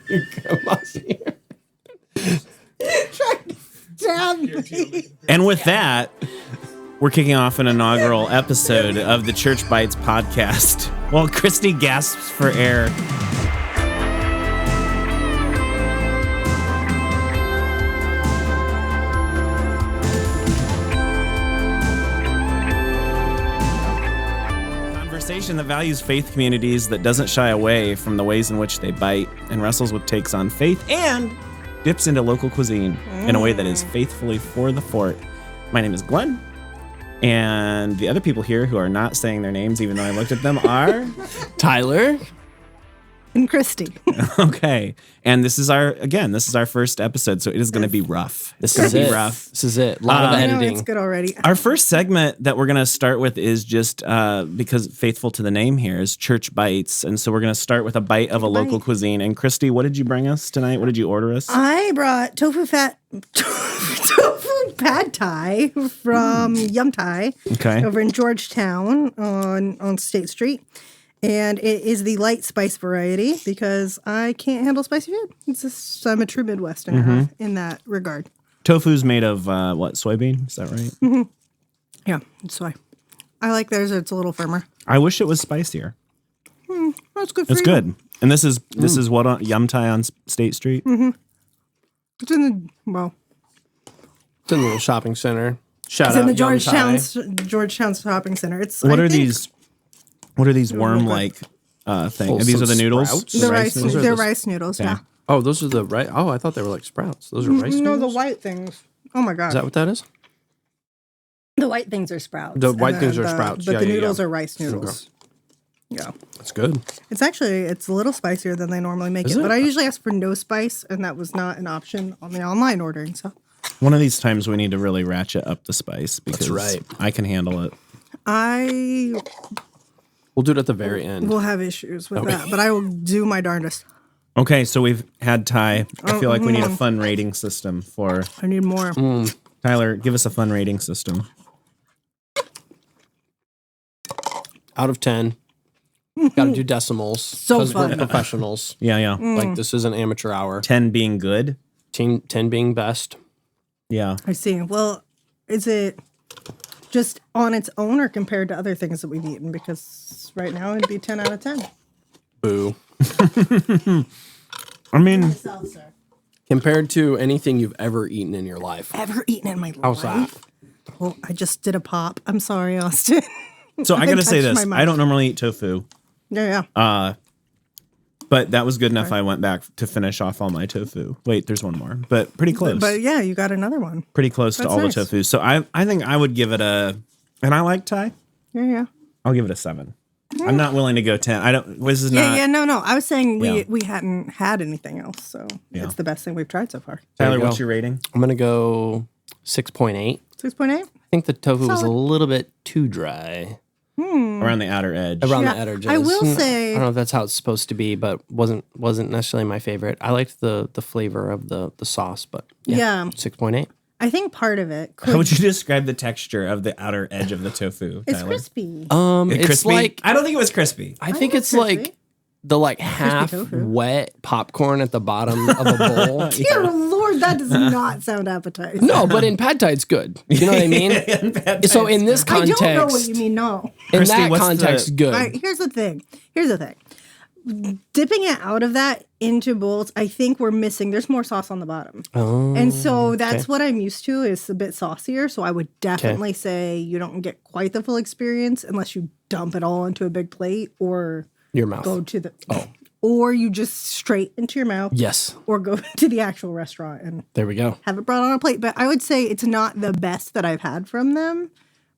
Your grandma's here. Trying to stab me. And with that, we're kicking off an inaugural episode of the ChurchBites podcast. While Christy gasps for air. Conversation that values faith communities, that doesn't shy away from the ways in which they bite and wrestles with takes on faith and dips into local cuisine in a way that is faithfully for the fort. My name is Glenn, and the other people here who are not saying their names, even though I looked at them, are Tyler. And Christy. Okay. And this is our first episode, so it is going to be rough. It's going to be rough. This is it. A lot of I know editing. it's good already. Our first segment that we're going to start with is just because faithful to the name here is Church Bites. And so we're going to start with a bite of a local cuisine. And Christy, what did you bring us tonight? What did you order us? I brought tofu pad thai from UMC over in Georgetown on State Street. And it is the light spice variety because I can't handle spicy food. It's just, I'm a true Midwesterner in that regard. Tofu's made of soybean? Is that right? Mm-hmm. Yeah, it's soy. I like theirs. It's a little firmer. I wish it was spicier. That's good for It's you. good. And this is what on UMC on State Street? Mm-hmm. It's in the It's in the little shopping center. Shout it's out in the Young Thai. Georgetown shopping center. It's What are these worm-like things? These are the noodles? sprouts? The rice. Those are They're the- rice noodles. Yeah. Oh, those are the right. Oh, I thought they were like sprouts. Those are rice No, the noodles? white things. Oh my god. Is that what that is? The white things are sprouts. The white and things then are sprouts. But Yeah, the yeah, noodles yeah. are rice noodles. Yeah. That's good. It's a little spicier than they normally make Is it. it? But I usually ask for no spice, and that was not an option on the online ordering. So One of these times we need to really ratchet up the spice because right. I can handle it. I We'll do it at the very end. will have issues with that, but I will do my darndest. Okay, so we've had Thai. I feel like we need a fun rating system for I need more. Tyler. Give us a fun rating system. Out of 10. Got to do decimals. So Because we're fun. professionals. Yeah. Like, this is an amateur hour. 10 being good. 10 being best. Yeah. I see. Well, is it just on its own or compared to other things that we've eaten? Because right now it'd be 10 out of 10. Boo. I mean, Myself, sir. Compared to anything you've ever eaten in your life. Ever eaten in my How's life? that? Well, I just did a pop. I'm sorry, Austin. so I got to say touched this. my mouth. I don't normally eat tofu, Yeah. but that was good enough. I went back to finish off all my tofu. Wait, there's one more, but pretty close. But yeah, you got another one. Pretty close to That's all nice. the tofu. So I think I would give it and I like Thai. Yeah. I'll give it a 7. I'm not willing to go 10. I don't. This is not. No. I was saying Yeah. we hadn't had anything else, so Yeah. it's the best thing we've tried so far. Tyler, you what's go. your rating? I'm going to go 6.8. 6.8. I think the tofu was a Solid. little bit too dry. Around the outer edge. Around Yeah, the edges. I will say- I don't know if that's how it's supposed to be, but wasn't necessarily my favorite. I liked the flavor of the sauce, but Yeah. 6.8. I think part of it How would you describe the texture of the outer edge of the tofu, it's Tyler? crispy. It's crispy? like I don't think it was crispy. I think like it's crispy. like the half tofu. wet popcorn at the bottom of a bowl. Dear Lord, that does not sound appetizing. No, but in pad thai it's good. You know what I mean? So in this I context, don't know what you mean. No. in Christy, that what's context, the- good. All right, here's the thing. Dipping it out of that into bowls, I think we're missing. There's more sauce on the bottom. Oh, And so that's what I'm used to is a bit saucier. So I would definitely say you don't get quite the full experience unless you dump it all into a big plate or your mouth. go to the or you just straight into your mouth Yes, or go to the actual restaurant and there we go. have it brought on a plate. But I would say it's not the best that I've had from them,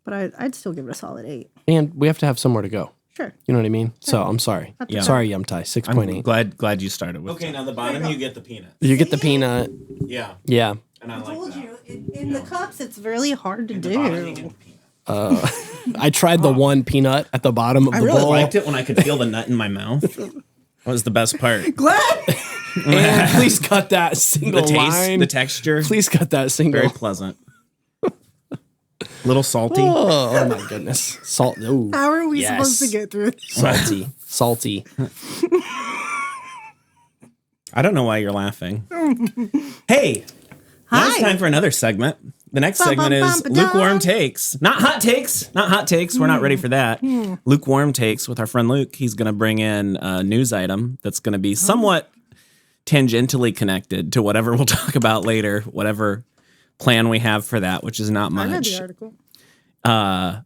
but I'd still give it a solid 8. And we have to have somewhere to go. Sure. You know what I mean? So I'm sorry. Yeah. Sorry, Yum Thai. 6.8. Glad you started with. Okay, now the bottom you get the peanut. You get the peanut. Yeah, Yeah. and I I like told that. you, in the cups, it's really hard to The bottom you do. get the peanut. I tried the one peanut at the bottom of I the really bowl. liked it when I could feel the nut in my mouth. That was the best part. Glad. And please cut that single The taste, line. the texture, Please cut that single. very pleasant. Little salty. Oh my goodness. Salt. Ooh. How are we Yes. supposed to get through this? Salty. Salty. I don't know why you're laughing. Hey, now it's time for another segment. The next segment is Lukewarm Takes. Not hot takes. Not hot takes. We're not ready for that. Lukewarm Takes with our friend Luke. He's going to bring in a news item that's going to be somewhat tangentially connected to whatever we'll talk about later, whatever plan we have for that, which is not much. I read the article.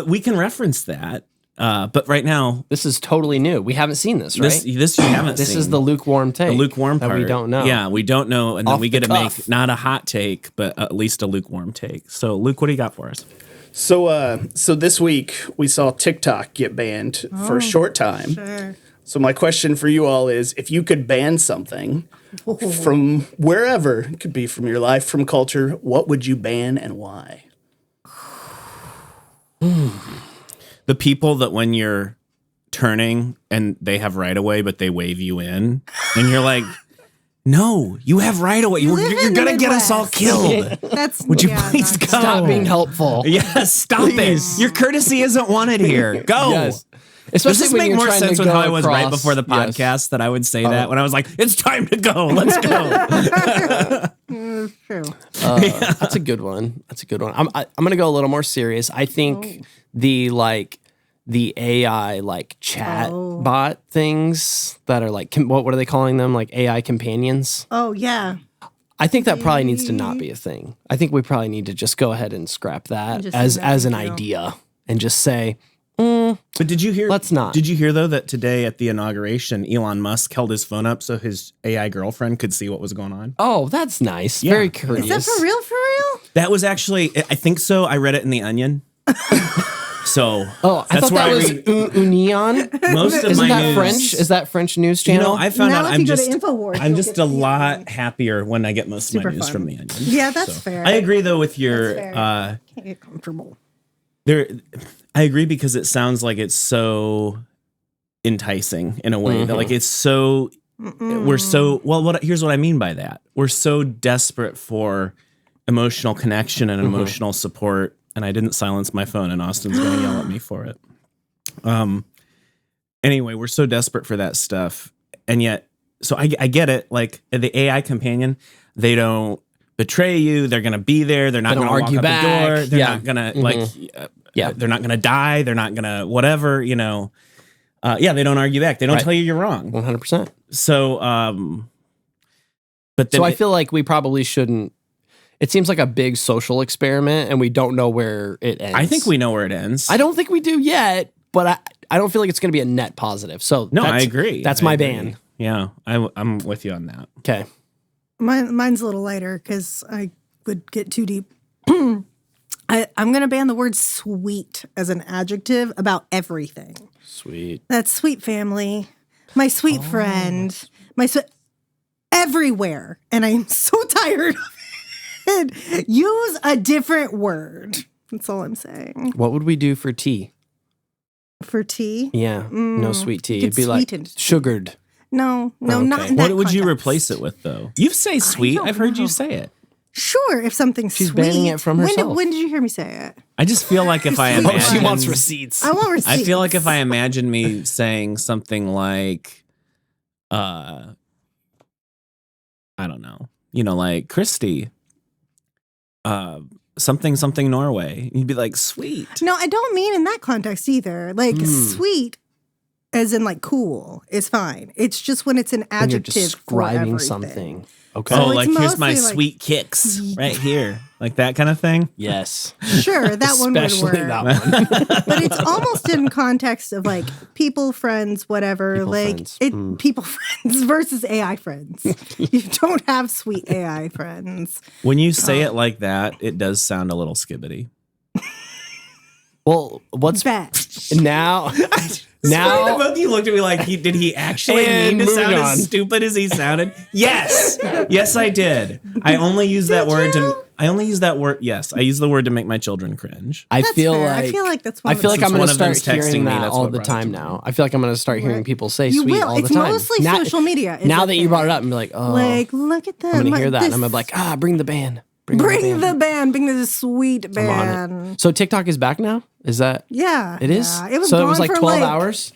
We can reference that. But right now, this is totally new. We haven't seen this, right? This you haven't This seen. is the lukewarm take. The lukewarm part. That we don't know. Yeah, we don't know. And then Off we get the to cuff. make not a hot take, but at least a lukewarm take. So, Luke, what do you got for us? So this week we saw TikTok get banned for a short time. Sure. So my question for you all is, if you could ban something from wherever, it could be from your life, from culture, what would you ban and why? The people that when you're turning and they have right of way, but they wave you in, and you're like, no, you have right of way. You're live in going the to get us all Midwest. killed. That's Would you please not go? good. Stop being helpful. Yes, stop it. Your courtesy isn't wanted here. Go. Yes. Does Especially this when make you're more trying sense to with go how I was right across- before the Yes. podcast that I would say that when I was like, it's time to go. Let's go. True. That's a good one. That's a good one. I'm going to go a little more serious. I think the AI chat bot things that are like what are they calling them? Like AI companions. Oh, yeah. I think that probably needs to not be a thing. I think we probably need to just go ahead and scrap that Just as say no, an thank you. idea and just say, But did you hear? Let's not. Did you hear though that today at the inauguration, Elon Musk held his phone up so his AI girlfriend could see what was going on? "Oh, that's nice. Yeah. Very Is courteous." that for real? For real? That was actually, I think so. I read it in the Onion. So Oh, I thought that was Union. most of Isn't my that news, French? Is that French news You channel? know, I found Now out if I'm you go to just InfoWars, I'm you'll just get a to see lot happier when I get most of Super my news fun. from the Onion. Yeah, that's fair. I agree though with your That's fair. Can't get comfortable. I agree because it sounds like it's so enticing in a way that like it's so we're so here's what I mean by that. We're so desperate for emotional connection and emotional support, and I didn't silence my phone and Austin's going to yell at me for it. Anyway, we're so desperate for that stuff, and yet so I get it, like the AI companion, they don't betray you, they're going to be there, they're not They going don't to argue walk out the back. door, they're Yeah. not going to they're not going to die. They're not going to whatever, you know. They don't argue back. They don't Right. tell you you're wrong. 100%. So, but then So I feel like we probably shouldn't. It seems like a big social experiment, and we don't know where it ends. I think we know where it ends. I don't think we do yet, but I don't feel like it's going to be a net positive. So No, I that's- agree. That's I my agree. ban. Yeah, I'm with you on that. Okay. Mine's a little lighter because I would get too deep. I'm going to ban the word sweet as an adjective about everything. Sweet. That sweet family, my sweet friend, everywhere. And I'm so tired of it. Use a different word. That's all I'm saying. What would we do for tea? For tea? Yeah. No sweet tea. Get It'd be like sweetened. sugared. No, okay. not in that What would you context. replace it with, though? You say sweet. don't I've heard you know. say it. Sure, if something's She's sweet. banning it from herself. When did you hear me say it? I just feel like if I Oh, imagine, she wants receipts. I want receipts. I feel like if I imagine me saying something like, I don't know, like Christy, something Norway, you'd be like, sweet. No, I don't mean in that context either. Like sweet, as in like cool, is fine. It's just when it's an When you're adjective for describing everything. something. Okay. Oh, it's like here's my mostly like- sweet kicks right here, like that kind of thing. Yes. Sure, that one would Especially work. that one. But it's almost in context of like people, friends, whatever. People like friends. people friends versus AI friends. You don't have sweet AI friends. When you say it like that, it does sound a little skibbity. Well, what's Bet. now? Now, both of you looked at me like, did he actually And mean to moving sound on. as stupid as he sounded? Yes, yes, I did. I only use that word to. I only use that word. Yes, I use the word to make my children cringe. I That's feel fair. like I feel like that's one I of feel the- like I'm Since going one to of them's start texting hearing me, that that's all what the brought it time to now. I feel like I'm going to start hearing people say You sweet will. all It's the time. mostly social media. Now that you brought it up, I'm like, oh, like, look at them. I'm going to like hear that, this- and I'm gonna be like, bring the band. Bring the band. Bring the sweet I'm on band. it. So TikTok is back now? Is that? Yeah. It is? Yeah. It was so gone it was like for 12 hours?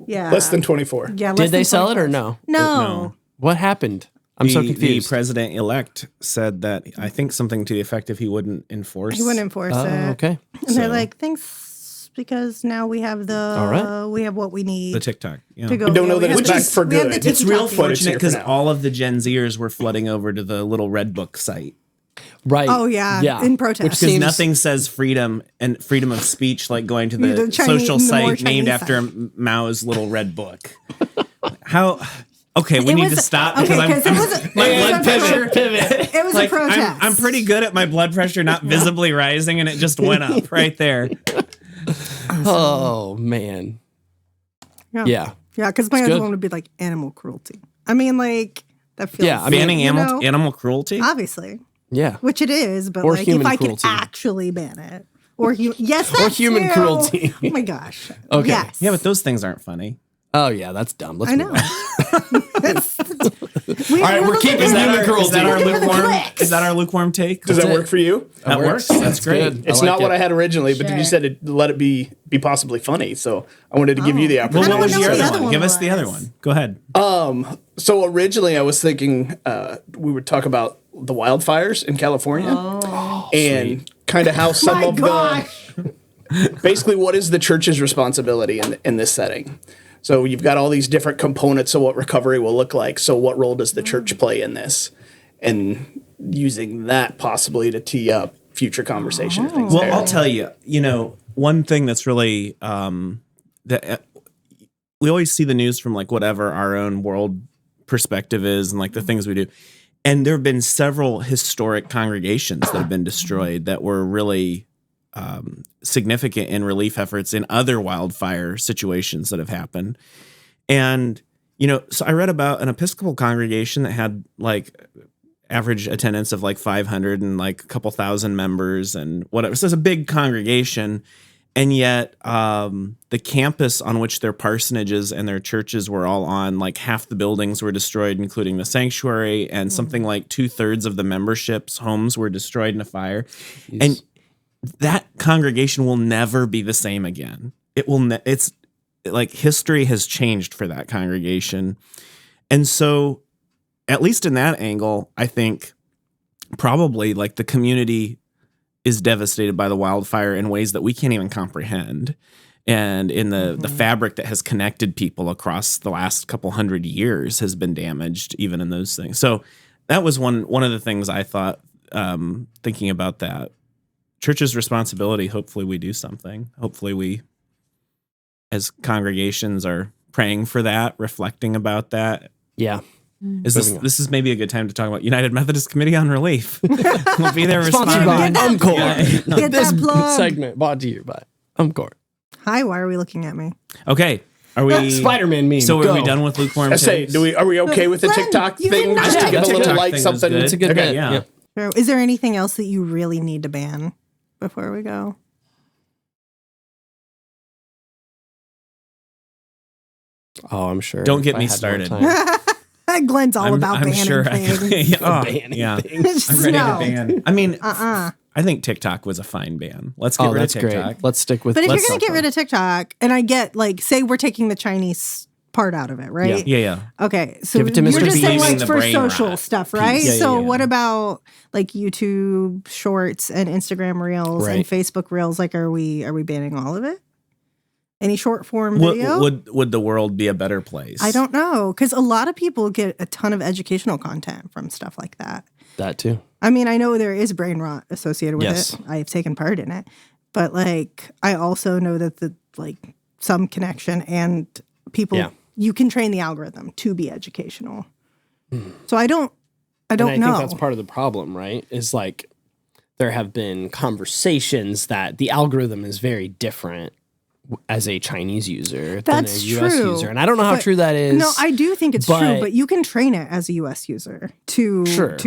Yeah. Less than 24. Yeah. Did they sell it or no? No. What happened? I'm so confused. The president-elect said that, I think something to the effect of he wouldn't enforce. He wouldn't enforce it. Okay. And they're like, thanks, because now we have we have what we need. The TikTok. Yeah. To go. We don't know that it's back for good. It's real TikTok fortunate because now. all of the Gen Zers were flooding over to the little Red Book site. Right. Oh, yeah. In protest. Because nothing says freedom and freedom of speech like going to the social site named after Mao's little Red Book. How... Okay, we need to stop because my blood pressure pivot. It was a protest. I'm pretty good at my blood pressure not visibly rising, and it just went up right there. Oh man. Yeah. Yeah, because my other one would be like animal cruelty. I mean, like that feels. Yeah, I mean, banning animal cruelty. Obviously. Yeah. Which it is, but or like if I cruelty. could actually ban it, or yes, or human cruelty. Oh my gosh. Okay. Yes. Yeah, but those things aren't funny. Oh yeah, that's dumb. Let's I know. All right, we're keeping human cruelty. Is that our lukewarm? Is that our lukewarm take? Does that work for you? That works. That's great. Good. It's not what I had originally, but then you said let it be possibly funny. So I wanted to give you the opportunity. Well, what was the the other other one? one Give us was. the other one. Go ahead. So originally I was thinking we would talk about the wildfires in California and kind of how some of the basically what is the church's responsibility in this setting. So you've got all these different components of what recovery will look like. So what role does the church play in this? And using that possibly to tee up future conversation. If things Well, there. I'll tell you, one thing that's really that we always see the news from like whatever our own world perspective is and like the things we do. And there have been several historic congregations that have been destroyed that were really significant in relief efforts in other wildfire situations that have happened. And, so I read about an Episcopal congregation that had like average attendance of like 500 and like a couple thousand members and whatever. So it's a big congregation. And yet the campus on which their parsonages and their churches were all on, like half the buildings were destroyed, including the sanctuary, and something like 2/3 of the membership's homes were destroyed in a fire. Jeez. And that congregation will never be the same again. It will. It's like history has changed for that congregation. And so at least in that angle, I think probably like the community is devastated by the wildfire in ways that we can't even comprehend. And in the fabric that has connected people across the last couple hundred years has been damaged even in those things. So that was one of the things I thought, thinking about that. Church's responsibility, hopefully we do something. Hopefully we, as congregations, are praying for that, reflecting about that. Yeah. This is maybe a good time to talk about United Methodist Committee on Relief. We'll be there sponsored by responding. Umcor. Get This that plug. segment brought to you by Umcor. Hi, why are we looking at me? Okay. Are we Spider-Man meme? So go. are we done with lukewarm? I say, are we okay with the Glenn, TikTok you thing? did Just to not- give a The little TikTok light thing was something. good. It's a good Okay, bit. yeah. Yep. So, is there anything else that you really need to ban before we go? Oh, I'm sure. Don't get if I me had more started. Glenn's time. all about banning sure things. yeah. Just I'm ready no. to ban. I mean, I think TikTok was a fine ban. Let's get rid of that's TikTok. great. Let's stick with. But if you're let's going to get not rid of TikTok, and I get, like, say we're taking the Chinese part out of it, right? Yeah. Okay, so Give it to you're Mr. just saying, Beaming like, the for brain social rot stuff, right? piece. So Yeah. what about, like, YouTube Shorts and Instagram Reels and Right. Facebook Reels? Like, are we banning all of it? Any short form video? Would the world be a better place? I don't know, because a lot of people get a ton of educational content from stuff like that. that too. I mean, I know there is brain rot associated with Yes. it. I've taken part in it. But, like, I also know that some connection and people, you can train the algorithm to be educational. So I don't And I know. think that's part of the problem, right? Is like there have been conversations that the algorithm is very different as a Chinese user That's than a US true. user. And I don't know how But- true that is. No, I do think it's but- true, but you can train it as a US user to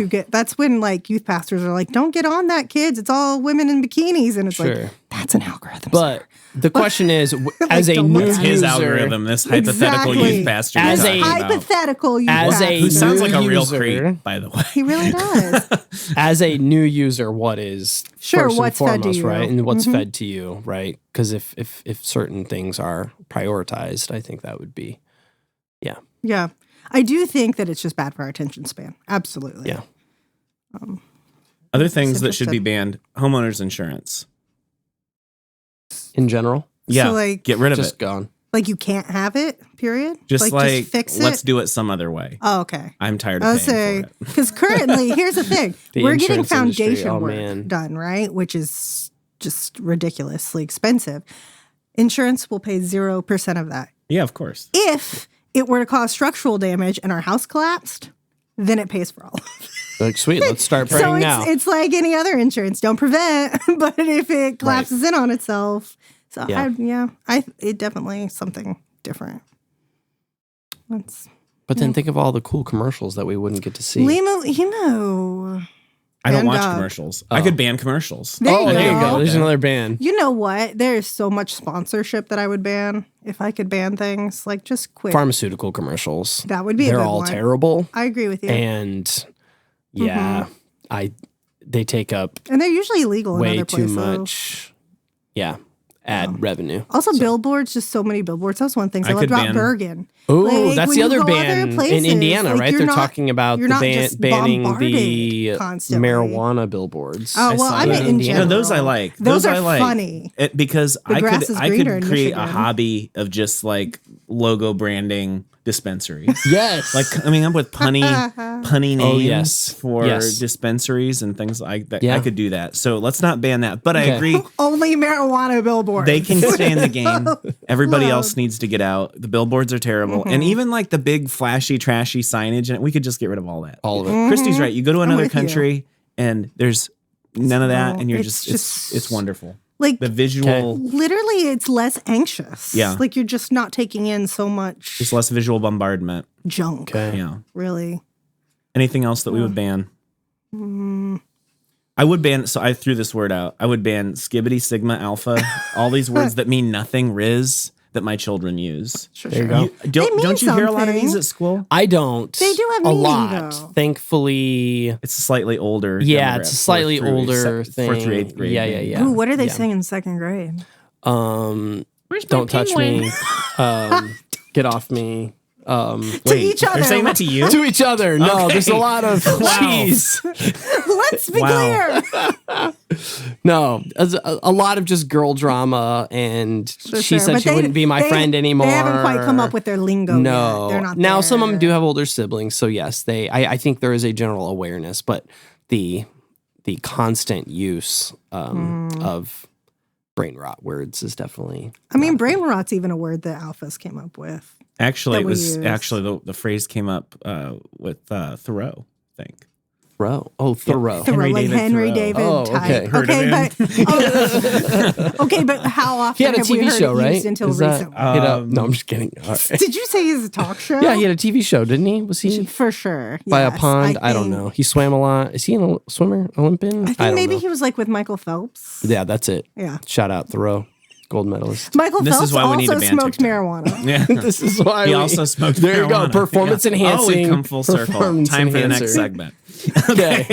get. That's when, like, youth pastors are like, "Don't get on that, kids. It's all women in bikinis," and it's like, that's an algorithm. But sir. the question is, as a don't new look It's at his user, algorithm, this hypothetical Exactly. youth pastor. As you're a talking about. hypothetical youth As a pastor. Who sounds like a new real user. creep, by the way. He really does. as a new user, what is Sure, first and what's fed to foremost, you. right? And what's fed to you, right? Because if certain things are prioritized, I think that would be, Yeah. I do think that it's just bad for our attention span. Absolutely. Yeah. Other things that should be banned: homeowners insurance. In general? Yeah, So, like, get rid of Just it. gone. Like you can't have it, period? Just just fix it? let's do it some other way. Oh, okay. I'm tired I of was paying saying, for it. because currently, here's the thing. The We're getting insurance industry, foundation work done, right? Which is just ridiculously expensive. Insurance will pay 0% of that. Yeah, of course. If it were to cause structural damage and our house collapsed, then it pays for all of it. Like, sweet, let's start praying So now. it's like any other insurance. Don't prevent, but if it collapses in on itself. So Yeah. it definitely something different. But then think of all the cool commercials that we wouldn't get to see. Limo, you know. I don't And, watch commercials. I could ban commercials. There you There you go. go. There's another band. You know what? There's so much sponsorship that I would ban if I could ban things. Like just quit. Pharmaceutical commercials. That would be a They're good all one. terrible. I agree with you. And yeah, they take up And they're usually illegal in way other too places. much. Yeah. Ad revenue. Also, billboards, just so many billboards. That's one of the things I I loved could about ban- Bergen. Oh, Like, that's when the you other go ban other places, in Indiana, like, right? you're They're not- talking about you're the not just banning bombarded the constantly. marijuana billboards. Oh, well, I meant in Indiana. general. No, those I like. Those are I like. funny. Because The grass is I greener could in create a Michigan. hobby of just like logo branding dispensaries. Yes. Like coming up with punny names yes. for Yes. dispensaries and things like that. Yeah. I could do that. So let's not ban that. But I Okay. agree. Only marijuana billboards. They can stay in the game. Everybody else needs to get out. The billboards are terrible. And even like the big flashy, trashy signage, and we could just get rid of all that. All of it. Christy's right. You go to another with you. country and there's none of that, and you're it's just it's wonderful. Like, The visual, literally, it's less anxious. Yeah. Like, you're just not taking in so much just less visual bombardment. junk, Okay. Yeah. really. Anything else that we would ban? I would ban. So I threw this word out. I would ban skibbity, sigma, alpha. All these words that mean nothing. Riz that my children use. There you go. Don't you hear a lot of these something. at school? I don't. They do have a meaning, lot. though. Thankfully, It's a slightly older. yeah, demographic, it's a slightly fourth through older thing. 4th through 8th grade. Yeah, maybe. yeah. Ooh, what are they Yeah. saying in second grade? Don't touch me. Get off me. To each other. They're saying that to you? To each other. No, there's a lot of cheese. Let's be Wow. clear. No, a lot of just girl drama, and she Sure. said But she wouldn't be my friend anymore. They haven't quite come up with their lingo No, yet. They're not now there. some of them do have older siblings, so yes, I think there is a general awareness, but the constant use of brain rot words is definitely. I mean, brain rot's even a word that alphas came up with. Actually, that it we was use. actually the phrase came up with Thoreau, I think. Thoreau. Oh, Thoreau. Thoreau, Henry like David Henry Thoreau. David Oh, type. okay. Heard of But okay, but how often He had a have we TV heard show, it right? used until Is that- recently? no, I'm just kidding. All right. Did you say he's a talk show? Yeah, he had a TV show, didn't he? Was he For sure. by a yes, pond? I don't think. know. He swam a lot. Is he a swimmer, Olympian? I think don't maybe know. he was like with Michael Phelps. Yeah, that's it. Yeah. Shout out Thoreau, gold medalist. Michael This Phelps is why we need also to ban smoked TikTok. marijuana. Yeah. This is why He we- also smoked There you go. marijuana. Performance Yeah. enhancing. Oh, we've come full circle. performance Time for the next enhancer. segment. Okay.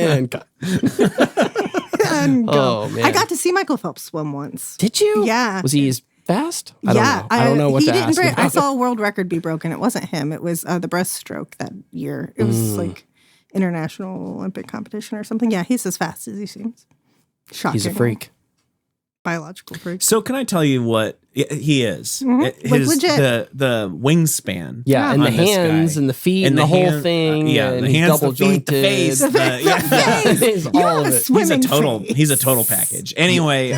And cut. And go. Oh, man. I got to see Michael Phelps swim once. Did you? Yeah. Was he as fast? I don't know. I don't know what he to didn't ask break. I about. saw a world record be broken. It wasn't him. It was the breaststroke that year. It was like international Olympic competition or something. Yeah, he's as fast as he seems. Shocking. He's a freak. Biological freak. So can I tell you what he is? Like legit. The wingspan. Yeah, and on the this hands guy. and the feet and the whole thing. Yeah, and the he's hands, double the feet, the jointed. face. He's You all have of a it. swimming He's a total face. package. Anyway,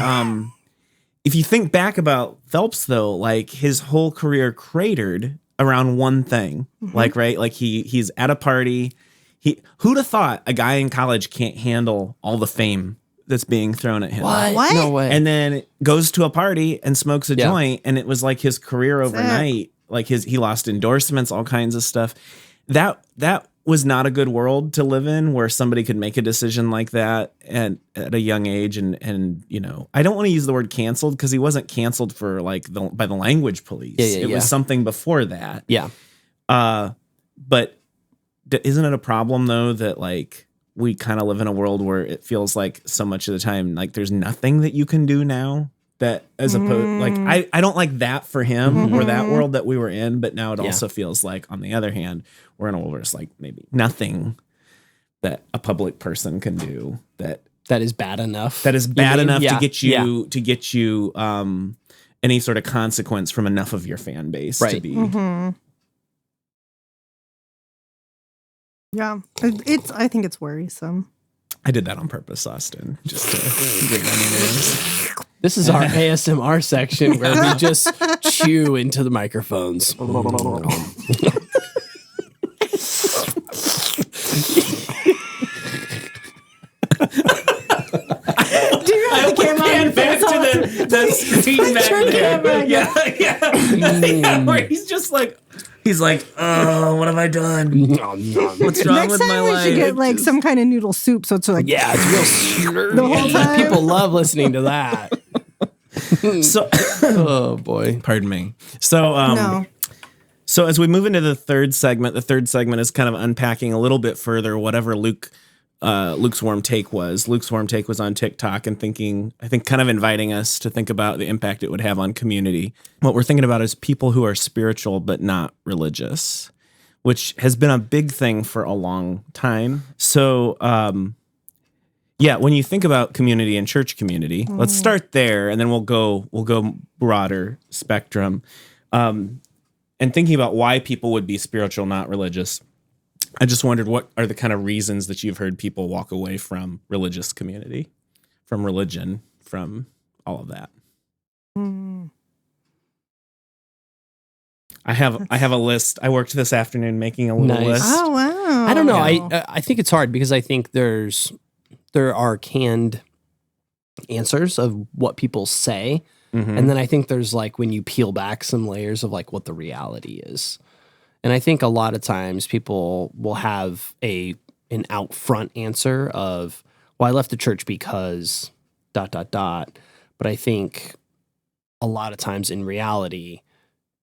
if you think back about Phelps though, like his whole career cratered around one thing. Like he's at a party. Who'd have thought a guy in college can't handle all the fame that's being thrown at him? What? No way. And then goes to a party and smokes a Yeah. joint, and it was like his career overnight. Like he lost endorsements, all kinds of stuff. That was not a good world to live in, where somebody could make a decision like that at a young age. And you know, I don't want to use the word canceled, because he wasn't canceled for by the language police. Yeah, it was something before that. Yeah. But isn't it a problem though that like we kind of live in a world where it feels like so much of the time like there's nothing that you can do now that as opposed, like, I don't like that for him or that world that we were in, but now it also feels like, on the other hand, we're in a world where it's like maybe nothing that a public person can do that is bad enough. That is bad enough to get you any sort of consequence from enough of your fan base to be. Yeah, I think it's worrisome. I did that on purpose, Austin, just to bring onion ears. This is our ASMR section where we just chew into the microphones. Back to the screen back there. Yeah, where he's just like, oh, what have I done? What's wrong with my life? Next time we should get like some kind of noodle soup, so it's like it's real slurry. The whole time. People love listening to that. So, oh boy, pardon me. So, no. So as we move into the third segment is kind of unpacking a little bit further whatever Luke's Warm Take was. Luke's Warm Take was on TikTok and I think kind of inviting us to think about the impact it would have on community. What we're thinking about is people who are spiritual but not religious, which has been a big thing for a long time. So, when you think about community and church community, let's start there, and then we'll go broader spectrum. And thinking about why people would be spiritual, not religious. I just wondered, what are the kind of reasons that you've heard people walk away from religious community, from religion, from all of that? I have a list. I worked this afternoon making a little list. Oh wow! I don't know. I think it's hard because I think there are canned answers of what people say, and then I think there's like when you peel back some layers of like what the reality is. And I think a lot of times people will have an out front answer of, well, I left the church because ... But I think a lot of times in reality,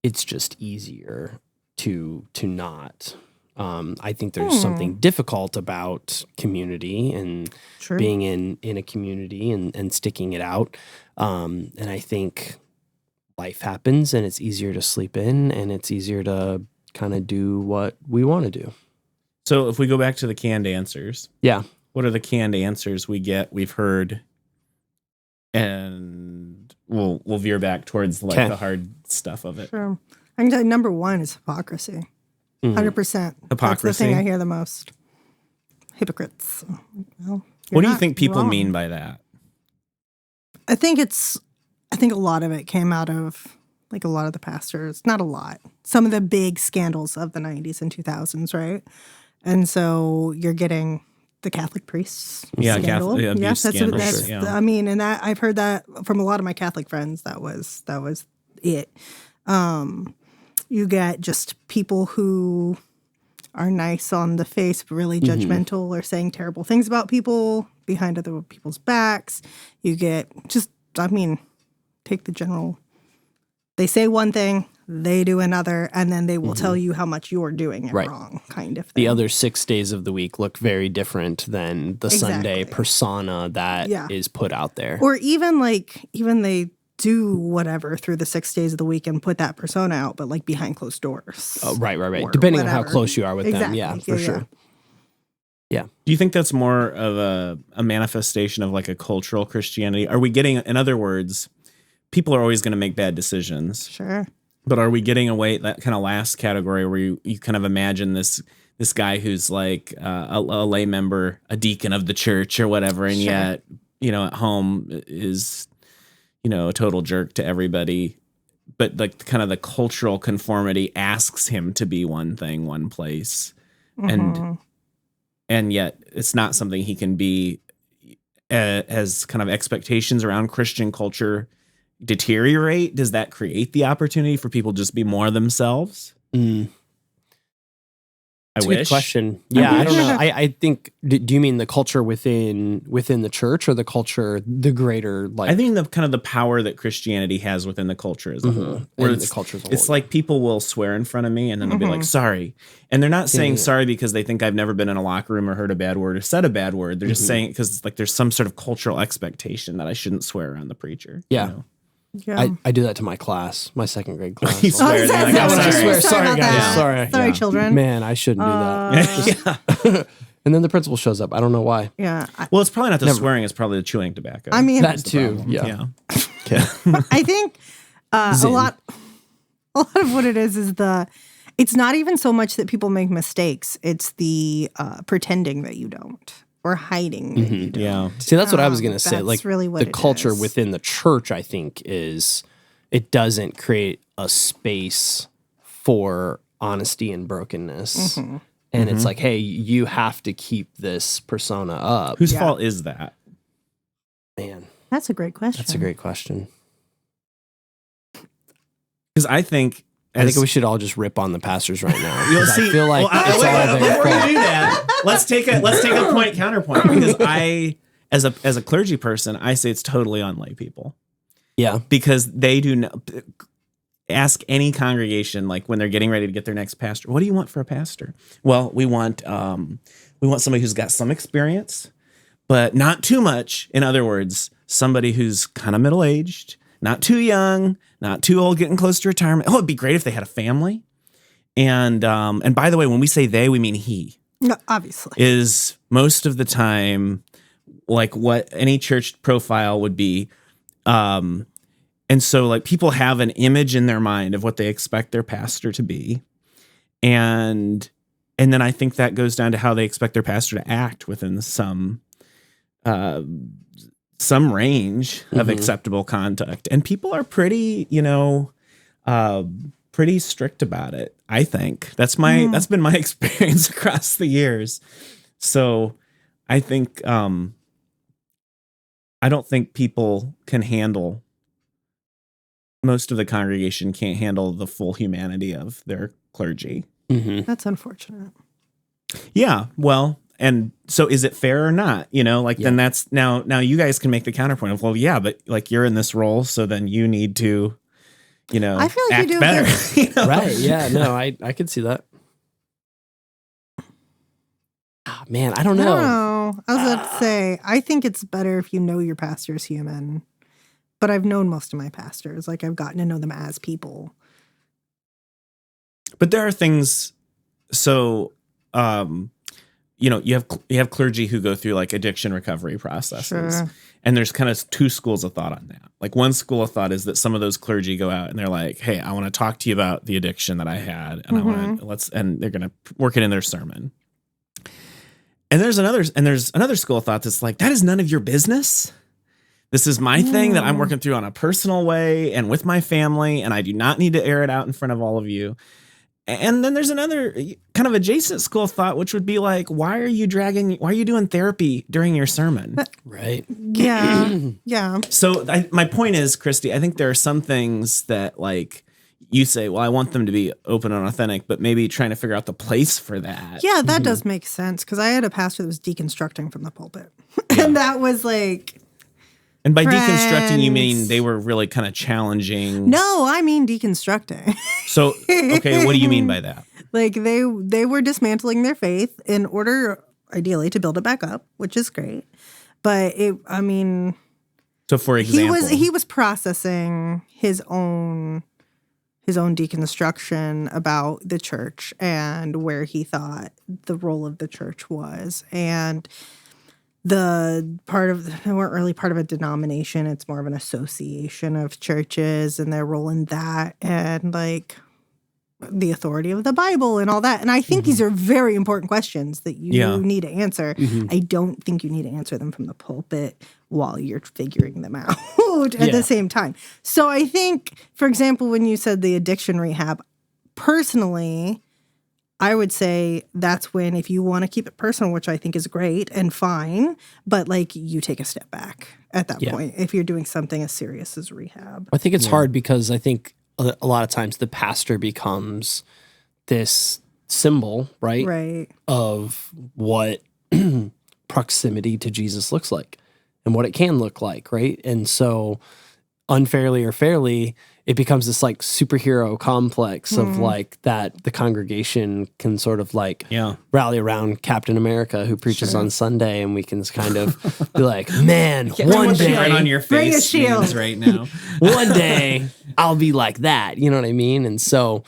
it's just easier to not. I think there's something difficult about community and being in a community and sticking it out. And I think life happens and it's easier to sleep in and it's easier to kind of do what we want to do. So if we go back to the canned answers, what are the canned answers we've heard, and we'll veer back towards the hard stuff of it. Sure. I can tell you number one is hypocrisy. 100%. Hypocrisy. That's the thing I hear the most. Hypocrites. Well, what do you think people mean by that? I think a lot of it came out of like a lot of the pastors, not a lot, some of the big scandals of the 90s and 2000s, right? And so you're getting the Catholic priests scandal. That's I mean, and that I've heard that from a lot of my Catholic friends. That was it. You get just people who are nice on the face, but really judgmental or saying terrible things about people behind other people's backs. You get take the general. They say one thing, they do another, and then they will tell you how much you're doing it wrong, kind of thing. The other 6 days of the week look very different than the Sunday persona that is put out there. Or even they do whatever through the 6 days of the week and put that persona out, but like behind closed doors. Oh, right. Depending on how close you are with them. Yeah, for sure. Yeah. Do you think that's more of a manifestation of like a cultural Christianity? Are we getting, in other words, people are always going to make bad decisions. Sure. But are we getting away that kind of last category where you kind of imagine this guy who's like a lay member, a deacon of the church or whatever, and yet, at home is, a total jerk to everybody. But like kind of the cultural conformity asks him to be one thing, one place. And yet it's not something he can be as kind of expectations around Christian culture deteriorate. Does that create the opportunity for people to just be more themselves? That's a good question. Yeah, I don't know. I think. Do you mean the culture within the church, or the culture, the greater? Like, I think the kind of the power that Christianity has within the culture as a whole. Where the culture as a whole. It's like people will swear in front of me, and then they'll be like, "Sorry," and they're not saying sorry because they think I've never been in a locker room or heard a bad word or said a bad word. They're just saying it because like there's some sort of cultural expectation that I shouldn't swear around the preacher. Yeah. You know? Yeah. I do that to my class, my second grade class. You swear. They're like, I'm sorry. Sorry, about guys. that. Sorry. Sorry, children. Man, I shouldn't do that. And then the principal shows up. I don't know why. Yeah. Well, it's probably not the swearing. It's probably the chewing tobacco. I mean, That too. Yeah. Okay. I think a lot of what it is it's not even so much that people make mistakes. It's the pretending that you don't or hiding that you don't. Yeah. See, that's what I was going to say. That's Like really what the it culture is. within the church, I think, is it doesn't create a space for honesty and brokenness. Mm-hmm. And it's like, hey, you have to keep this persona up. Whose fault is that? Man, That's a great question. that's a great question. Because I think I think we should all just rip on the pastors right now. You'll 'Cause see. I feel like well, it's all their before you fault. do that, let's take a point counterpoint, because I, as a clergy person, I say it's totally on lay people, Yeah. because they do not ask any congregation, like when they're getting ready to get their next pastor, what do you want for a pastor? Well, we want somebody who's got some experience, but not too much. In other words, somebody who's kind of middle aged, not too young, not too old, getting close to retirement. Oh, it'd be great if they had a family. And by the way, when we say they, we mean he. No, obviously. Is most of the time like what any church profile would be. And so like people have an image in their mind of what they expect their pastor to be. And then I think that goes down to how they expect their pastor to act within some range of acceptable conduct. And people are pretty, pretty strict about it. I think that's been my experience across the years. So I think, I don't think people can handle, most of the congregation can't handle the full humanity of their clergy. Mm-hmm. That's unfortunate. Yeah. Well, and so is it fair or not? Then that's now you guys can make the counterpoint of, well, yeah, but like you're in this role, so then you need to, I feel like act you do better. Right. Yeah. No, I could see that. Ah, man, I don't know. I was about to say, I think it's better if you know your pastor's human. But I've known most of my pastors. Like, I've gotten to know them as people. But there are things. So, you have clergy who go through like addiction recovery processes, Sure. and there's kind of two schools of thought on that. Like one school of thought is that some of those clergy go out and they're like, "Hey, I want to talk to you about the addiction that I had, and I want to and they're going to work it in their sermon." And there's another school of thought that's like, that is none of your business. This is my thing that I'm working through on a personal way and with my family, and I do not need to air it out in front of all of you. And then there's another kind of adjacent school of thought, which would be like, why are you doing therapy during your sermon? Right. Yeah. Yeah. So my point is, Christy, I think there are some things that like you say, well, I want them to be open and authentic, but maybe trying to figure out the place for that. Yeah, that does make sense. Because I had a pastor that was deconstructing from the pulpit. And that was like... And by deconstructing, you mean they were really kind of challenging? No, I mean deconstructing. So, okay, what do you mean by that? Like they were dismantling their faith in order, ideally, to build it back up, which is great. But So, for example, he was processing his own deconstruction about the church and where he thought the role of the church was, and they weren't really part of a denomination. It's more of an association of churches and their role in that, and like the authority of the Bible and all that. And I think these are very important questions that you need to answer. I don't think you need to answer them from the pulpit while you're figuring them out at the same time. So I think, for example, when you said the addiction rehab, personally, I would say that's when, if you want to keep it personal, which I think is great and fine, but like you take a step back at that point if you're doing something as serious as rehab. I think it's hard because I think a lot of times the pastor becomes this symbol, right? Right. Of what proximity to Jesus looks like and what it can look like, right? And so unfairly or fairly, it becomes this like superhero complex of like that the congregation can sort of like rally around Captain America who preaches on Sunday, and we can kind of be like, man, one day right on your Bring a face shield. right now. one day I'll be like that. You know what I mean? And so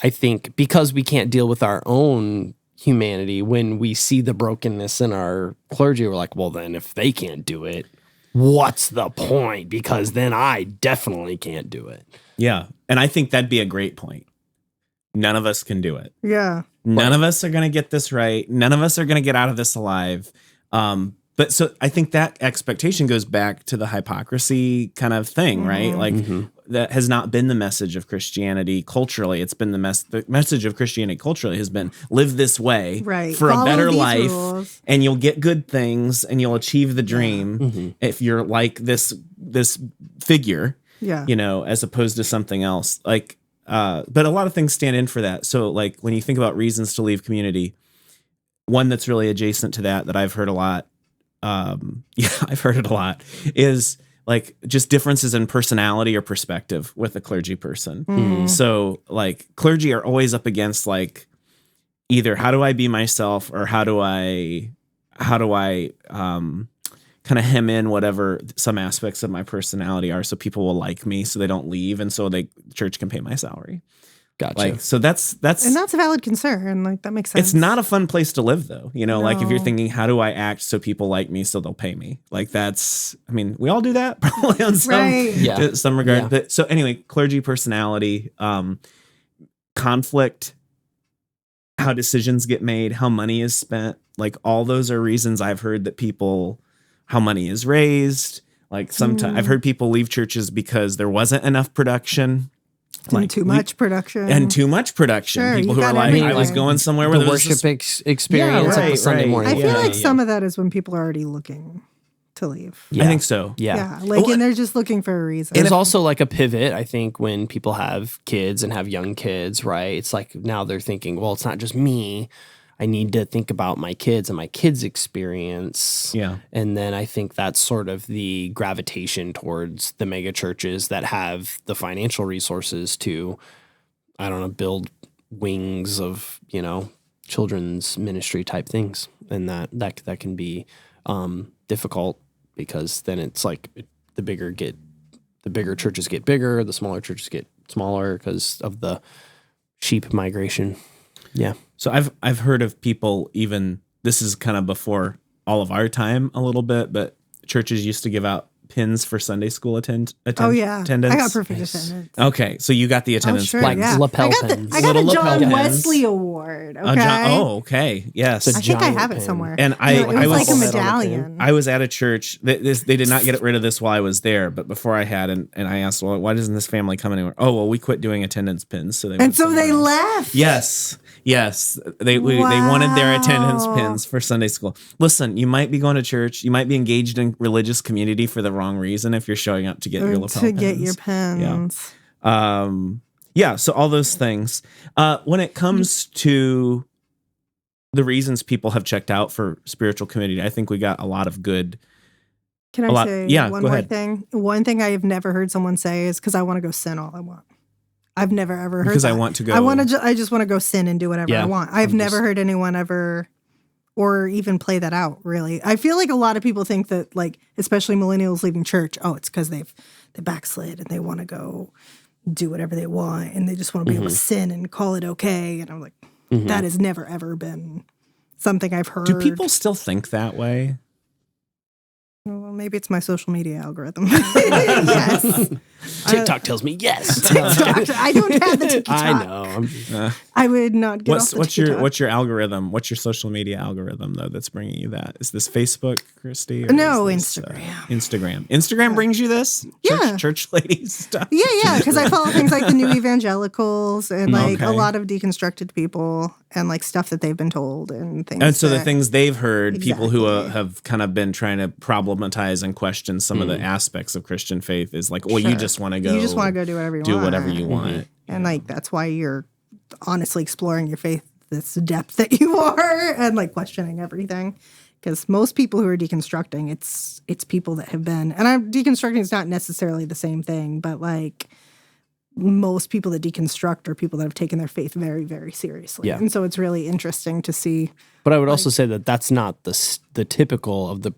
I think because we can't deal with our own humanity, when we see the brokenness in our clergy, we're like, well, then if they can't do it, what's the point? Because then I definitely can't do it. Yeah. And I think that'd be a great point. None of us can do it. Yeah. None of us are going to get this right. None of us are going to get out of this alive. But so I think that expectation goes back to the hypocrisy kind of thing, right? Like that has not been the message of Christianity culturally. It's been the message of Christianity culturally has been live this way for Follow a better these life, rules. and you'll get good things and you'll achieve the dream if you're like this figure, you know, as opposed to something else. Like, but a lot of things stand in for that. So like when you think about reasons to leave community, one that's really adjacent to that I've heard a lot, I've heard it a lot, is like just differences in personality or perspective with a clergy person. So like clergy are always up against like either how do I be myself or how do I kind of hem in whatever some aspects of my personality are so people will like me so they don't leave and so the church can pay my salary. Gotcha. Like, so that's a valid concern. Like that makes sense. It's not a fun place to live though. You know, like if you're thinking, how do I act so people like me so they'll pay me? Like that's, I mean, we all do that probably on some regard. Yeah. But so anyway, clergy personality, conflict, how decisions get made, how money is spent. Like all those are reasons I've heard that people, how money is raised. Like sometimes I've heard people leave churches because there wasn't enough production. Like too much production. Sure, people who are like, I was going somewhere where the there was worship experience at the Sunday morning. I feel like some of that is when people are already looking to leave. I think so. Yeah. Like, and they're just looking for a reason. There's also like a pivot, I think, when people have kids and have young kids, right? It's like now they're thinking, well, it's not just me. I need to think about my kids and my kids' experience. Yeah. And then I think that's sort of the gravitation towards the mega churches that have the financial resources to, I don't know, build wings of, you know, children's ministry type things. And that can be difficult because then it's like the bigger churches get bigger, the smaller churches get smaller because of the sheep migration. Yeah. So I've heard of people, even this is kind of before all of our time a little bit, but churches used to give out pins for Sunday school attendance. Oh yeah, I got perfect attendance. Okay, so you got the attendance, like lapel pins. I got a John Wesley award. Okay. Okay, yes. I think I have it somewhere. And it was like a medallion. I was at a church. They did not get rid of this while I was there, but before I had, and I asked, well, why doesn't this family come anywhere? Oh, well, we quit doing attendance pins, so they left. Yes, they wanted their attendance pins for Sunday school. Listen, you might be going to church, you might be engaged in religious community for the wrong reason if you're showing up to get your lapel pins. Get your pins. Yeah. So all those things. When it comes to the reasons people have checked out for spiritual community, I think we got a lot of good. Can I say one more thing? One thing I have never heard someone say is because I want to go sin all I want. I've never ever heard because that. I want to go. I just want to go sin and do whatever I want. I've never heard anyone ever or even play that out, really. I feel like a lot of people think that, like, especially millennials leaving church, it's because they backslid and they want to go do whatever they want and they just want to be able to sin and call it okay. And I'm like, that has never ever been something I've heard. Do people still think that way? Well, maybe it's my social media algorithm. Yes. TikTok tells me yes. TikTok. I don't have the TikTok. I know. I would not get off the TikTok. What's your algorithm? What's your social media algorithm, though, that's bringing you that? Is this Facebook, Christy? No, this, Instagram. Instagram brings you this? Yeah. Church ladies stuff? Yeah, because I follow things like the new evangelicals and like a lot of deconstructed people and like stuff that they've been told and things. And so the things they've heard, people who have kind of been trying to problematize and question some of the aspects of Christian faith is like, well, you just want to go. You just want to go do whatever you want. Do whatever you want. And like, that's why you're honestly exploring your faith, this depth that you are, and like questioning everything. Because most people who are deconstructing, it's people that have been, and I'm deconstructing is not necessarily the same thing, but like most people that deconstruct are people that have taken their faith very, very seriously. Yeah. And so it's really interesting to see. But I would also say that that's not the typical of the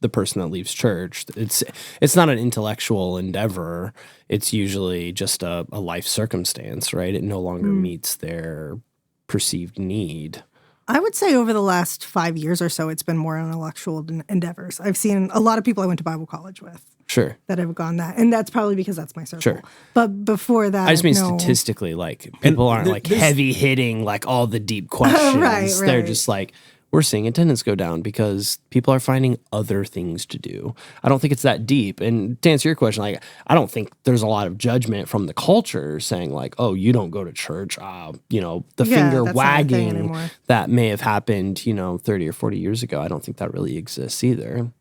person that leaves church. It's not an intellectual endeavor. It's usually just a life circumstance, right? It no longer meets their perceived need. I would say over the last 5 years or so, it's been more intellectual endeavors. I've seen a lot of people I went to Bible college with. Sure. That have gone that. And that's probably because that's my circle. Sure. But before that, I just mean statistically, like people aren't like heavy hitting like all the deep questions. Right. They're just like, we're seeing attendance go down because people are finding other things to do. I don't think it's that deep. And to answer your question, like I don't think there's a lot of judgment from the culture saying like, oh, you don't go to church. The finger wagging that may have happened, 30 or 40 years ago. I don't think that really exists either.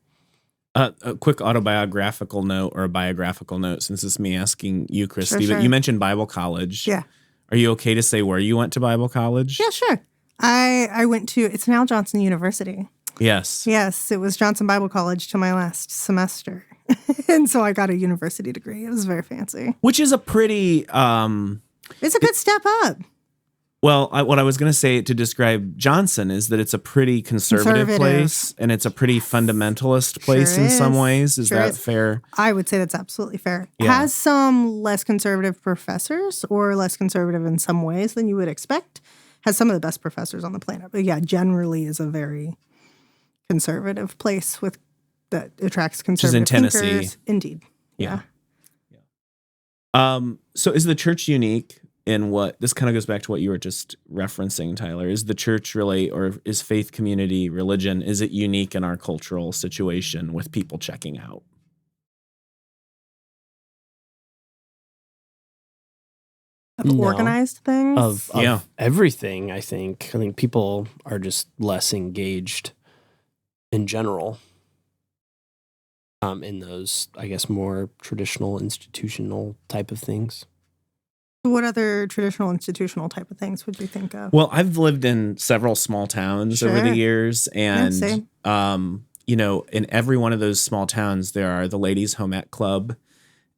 A quick autobiographical note or a biographical note, since it's me asking you, Christy. Sure. But you mentioned Bible college. Yeah. Are you okay to say where you went to Bible college? Yeah, sure. I went to, it's now Johnson University. Yes. Yes, it was Johnson Bible College till my last semester. And so I got a university degree. It was very fancy. Which is a pretty... it's a good step up. Well, what I was going to say to describe Johnson is that it's a pretty conservative place, and it's a pretty fundamentalist place in some ways. Is that fair? I would say that's absolutely fair. Yeah. It has some less conservative professors, or less conservative in some ways than you would expect. Has some of the best professors on the planet. But yeah, generally is a very conservative place that attracts conservative Which is in Tennessee. thinkers. Indeed. Yeah. So is the church unique in what, this kind of goes back to what you were just referencing, Tyler. Is the church really, or is faith, community, religion, is it unique in our cultural situation with people checking out? Of organized things? Of everything, I think. I think people are just less engaged in general in those, I guess, more traditional institutional type of things. What other traditional institutional type of things would you think of? Well, I've lived in several small towns over the years, and in every one of those small towns there are the Ladies Home Ec Club,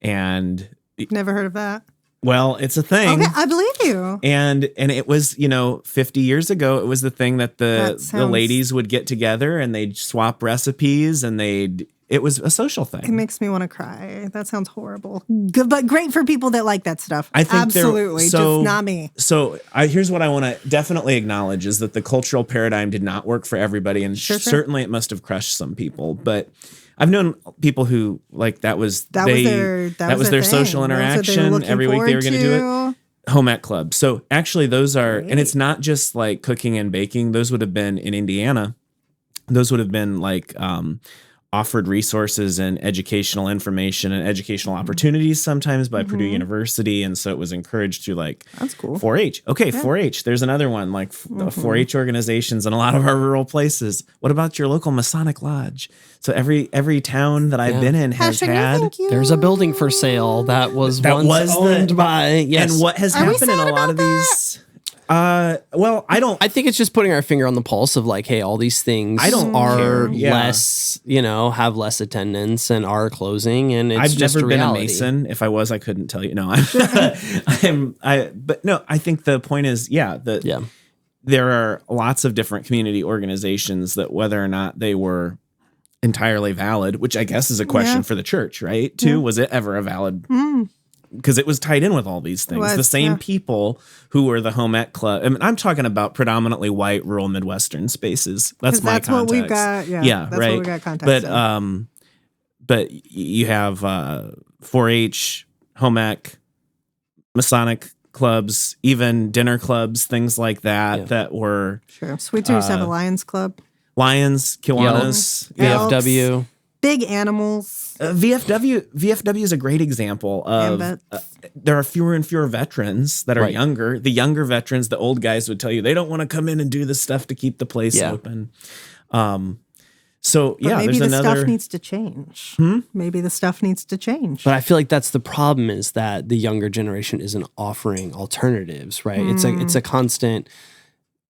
and never heard of that. Well, it's a thing. Okay, I believe you. And it was, 50 years ago, it was the thing that the ladies would get together and they'd swap recipes, and it was a social thing. It makes me want to cry. That sounds horrible. Good, but great for people that like that stuff. I think absolutely, just not me. So here's what I want to definitely acknowledge is that the cultural paradigm did not work for everybody, and certainly it must have crushed some people. But I've known people who that was their social interaction. Every week they were going to do it. Home Ec Club. So actually those are, and it's not just like cooking and baking. Those would have been in Indiana. Those would have been offered resources and educational information and educational opportunities sometimes by Purdue University. And so it was encouraged through that's cool. 4-H. Okay, yeah. 4-H. There's another one, 4-H organizations in a lot of our rural places. What about your local Masonic Lodge? So every town that I've been in has had. There's a building for sale that was owned by. Yes. And what has happened in a lot of these... I think it's just putting our finger on the pulse of hey, all these things less, have less attendance and are closing, and it's I've just never a been a reality. Mason. If I was, I couldn't tell you. No, I think the point is, there are lots of different community organizations that whether or not they were entirely valid, which I guess is a question for the church, right? Too, was it ever a valid? Because it was tied in with all these things. The same people who were the Home Ec Club. I mean, I'm talking about predominantly white, rural, Midwestern spaces. That's my context. What we've got. Yeah, that's right. what we got context. But you have 4-H, Home Ec, Masonic clubs, even dinner clubs, things like that that were Sweet Tooth have a Lions Club. Lions, Kiwanis, VFW. Big animals. VFW is a great example of there are fewer and fewer veterans that are younger. The younger veterans, the old guys would tell you they don't want to come in and do the stuff to keep the place open. Maybe there's the stuff needs to change. Maybe the stuff needs to change. But I feel like that's the problem, is that the younger generation isn't offering alternatives, right? It's a constant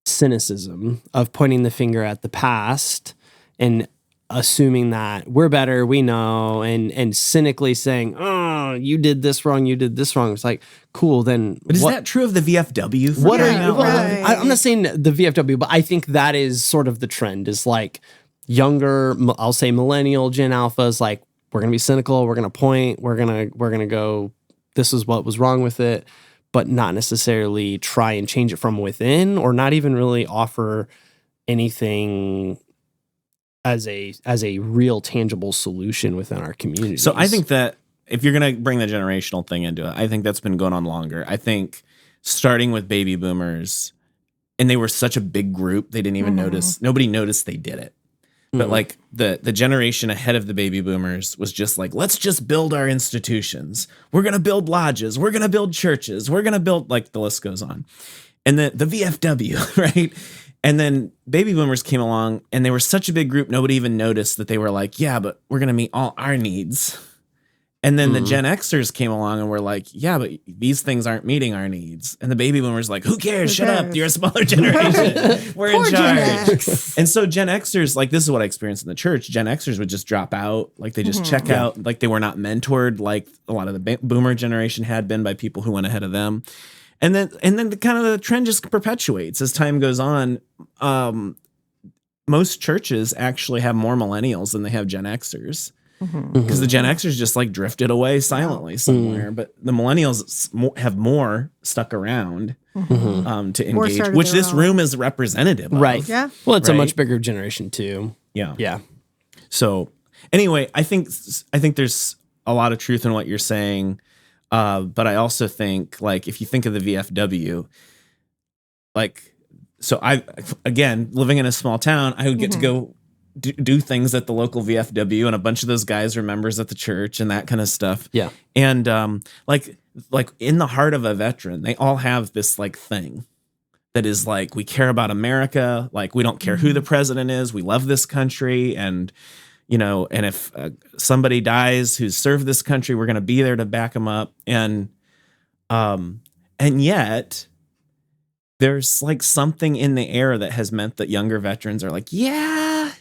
cynicism of pointing the finger at the past and assuming that we're better, we know, and cynically saying, "Oh, you did this wrong, you did this wrong." It's like, cool. Then, but is that true of the VFW? What are you? I'm not saying the VFW, but I think that is sort of the trend. Is like younger, I'll say millennial, Gen Alphas, like we're gonna be cynical, we're gonna point, we're gonna go. This is what was wrong with it, but not necessarily try and change it from within, or not even really offer anything as a real tangible solution within our community. So I think that if you're going to bring the generational thing into it, I think that's been going on longer. I think starting with baby boomers, and they were such a big group, they didn't even notice. Nobody noticed they did it. But like the generation ahead of the baby boomers was just like, let's just build our institutions. We're going to build lodges. We're going to build churches. We're going to build, like, the list goes on. And the VFW, right? And then baby boomers came along, and they were such a big group, nobody even noticed that they were like, yeah, but we're going to meet all our needs. And then the Gen Xers came along and were like, yeah, but these things aren't meeting our needs. And the baby boomers like, who cares? Shut up. You're a smaller generation. We're in charge. And so Gen Xers, like, this is what I experienced in the church. Gen Xers would just drop out. Like, they just check out. Like, they were not mentored like a lot of the boomer generation had been by people who went ahead of them. And then the trend just perpetuates as time goes on. Most churches actually have more millennials than they have Gen Xers, because the Gen Xers just like drifted away silently somewhere. But the millennials have more stuck around to engage, which this room is representative of. Right. Yeah. Well, it's a much bigger generation too. Yeah. Yeah. So anyway, I think there's a lot of truth in what you're saying. But I also think, like, if you think of the VFW, like, so again, living in a small town, I would get to go do things at the local VFW, and a bunch of those guys were members at the church and that kind of stuff. Yeah. And like in the heart of a veteran, they all have this like thing that is like, we care about America. Like, we don't care who the president is. We love this country. And, you know, and if somebody dies who's served this country, we're going to be there to back them up. And yet there's like something in the air that has meant that younger veterans are like, yeah,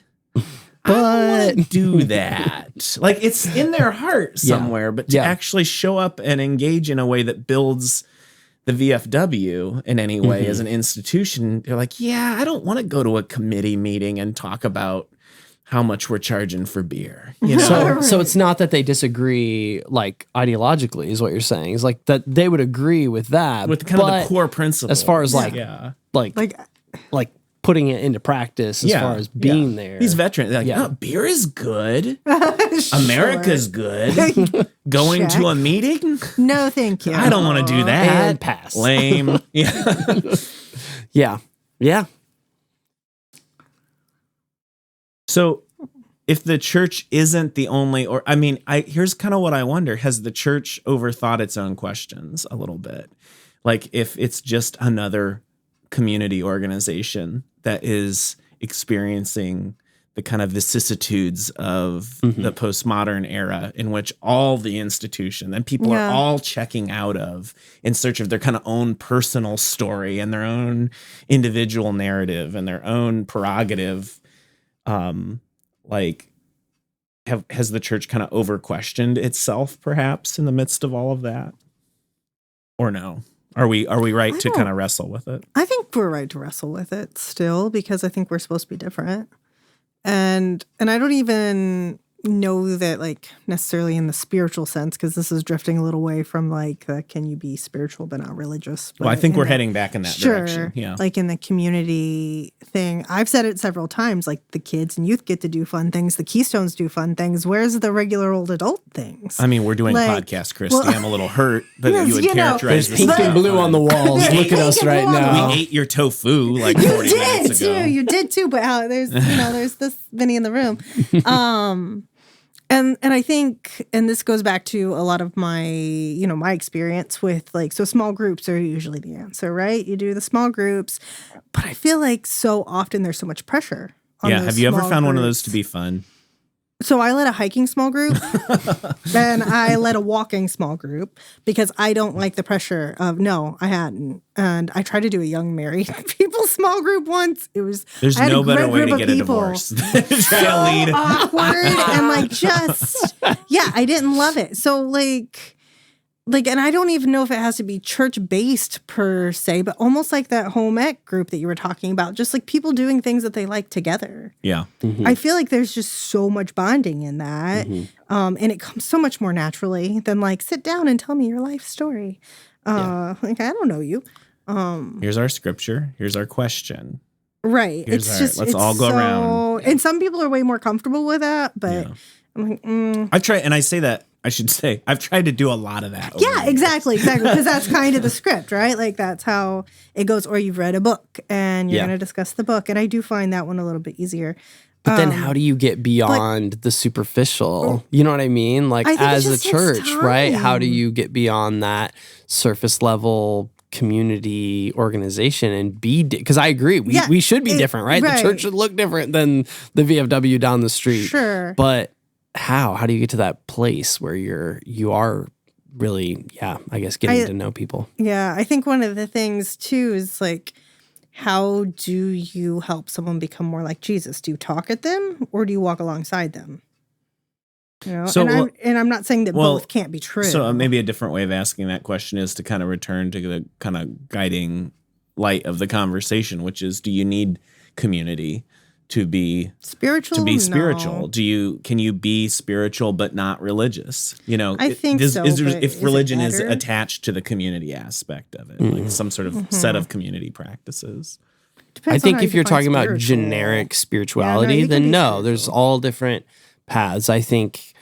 but do that. Like, it's in their heart somewhere, but to actually show up and engage in a way that builds the VFW in any way as an institution, they're like, yeah, I don't want to go to a committee meeting and talk about how much we're charging for beer. You know? So it's not that they disagree, like, ideologically, is what you're saying. It's like that they would agree with that, with kind of the core principle. As far as like putting it into practice, as far as being there. These veterans, they're like, oh, beer is good. America's good. Going to a meeting? No, thank you. I don't want to do that. And pass. Lame. Yeah. So if the church isn't the only, or I mean, here's kind of what I wonder. Has the church overthought its own questions a little bit? Like, if it's just another community organization that is experiencing the kind of vicissitudes of the postmodern era, in which all the institution and people are all checking out of in search of their kind of own personal story and their own individual narrative and their own prerogative. Like, has the church kind of over questioned itself perhaps in the midst of all of that, or no? Are we right to kind of wrestle with it? I think we're right to wrestle with it still, because I think we're supposed to be different. And I don't even know that, like, necessarily in the spiritual sense, because this is drifting a little away from like can you be spiritual but not religious. But well, I think we're heading back in that direction. Yeah, like in the community thing, I've said it several times, like, the kids and youth get to do fun things, the Keystones do fun things, where's the regular old adult things? I mean, we're doing a podcast, Christy. Well, I'm a little hurt that you would characterize this. Pink and blue on the walls. Look at us right now. We ate your tofu like 40 minutes ago. You did too, but there's this Vinny in the room. And I think, and this goes back to a lot of my, my experience with, like, so small groups are usually the answer, right? You do the small groups, but I feel like so often there's so much pressure on those have you ever found groups. one of those to be fun? So I led a hiking small group and I led a walking small group because I don't like the pressure of, no, I hadn't. And I tried to do a young married people small group once. There's no better way to get a divorce than to try to lead. Awkward and I didn't love it. So and I don't even know if it has to be church-based per se, but almost like that home ec group that you were talking about, just like people doing things that they like together. Yeah. Mm-hmm. I feel like there's just so much bonding in that. And it comes so much more naturally than sit down and tell me your life story. I don't know you. Here's our scripture. Here's our question. Right. Let's all go around. And some people are way more comfortable with that, but I'm like, I've tried, and I say that, I should say, I've tried to do a lot of that. Yeah, exactly. Because that's kind of the script, right? That's how it goes. Or you've read a book and you're going to discuss the book. And I do find that one a little bit easier. But then how do you get beyond the superficial? You know what I mean? As a church, right? How do you get beyond that surface level community organization and be because I agree we should be different, right? The church should look different than the VFW down the street. Sure. But how do you get to that place where you are really I guess getting to know people? Yeah, I think one of the things too is how do you help someone become more like Jesus? Do you talk at them or do you walk alongside them? So, I'm not saying that both can't be true. So maybe a different way of asking that question is to kind of return to the kind of guiding light of the conversation, which is, do you need community to be spiritual? No. Can you be spiritual but not religious? I think so. If religion is attached to the community aspect of it, like some sort of set of community practices. Depends I think if you're talking about generic spirituality, then no, there's all different paths. I think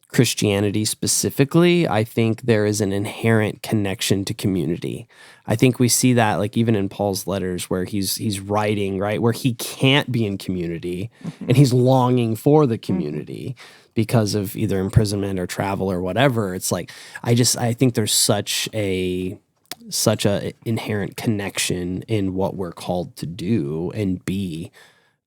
Christianity specifically, I think there is an inherent connection to community. I think we see that even in Paul's letters where he's writing, right, where he can't be in community and he's longing for the community because of either imprisonment or travel or whatever. It's I think there's such a inherent connection in what we're called to do and be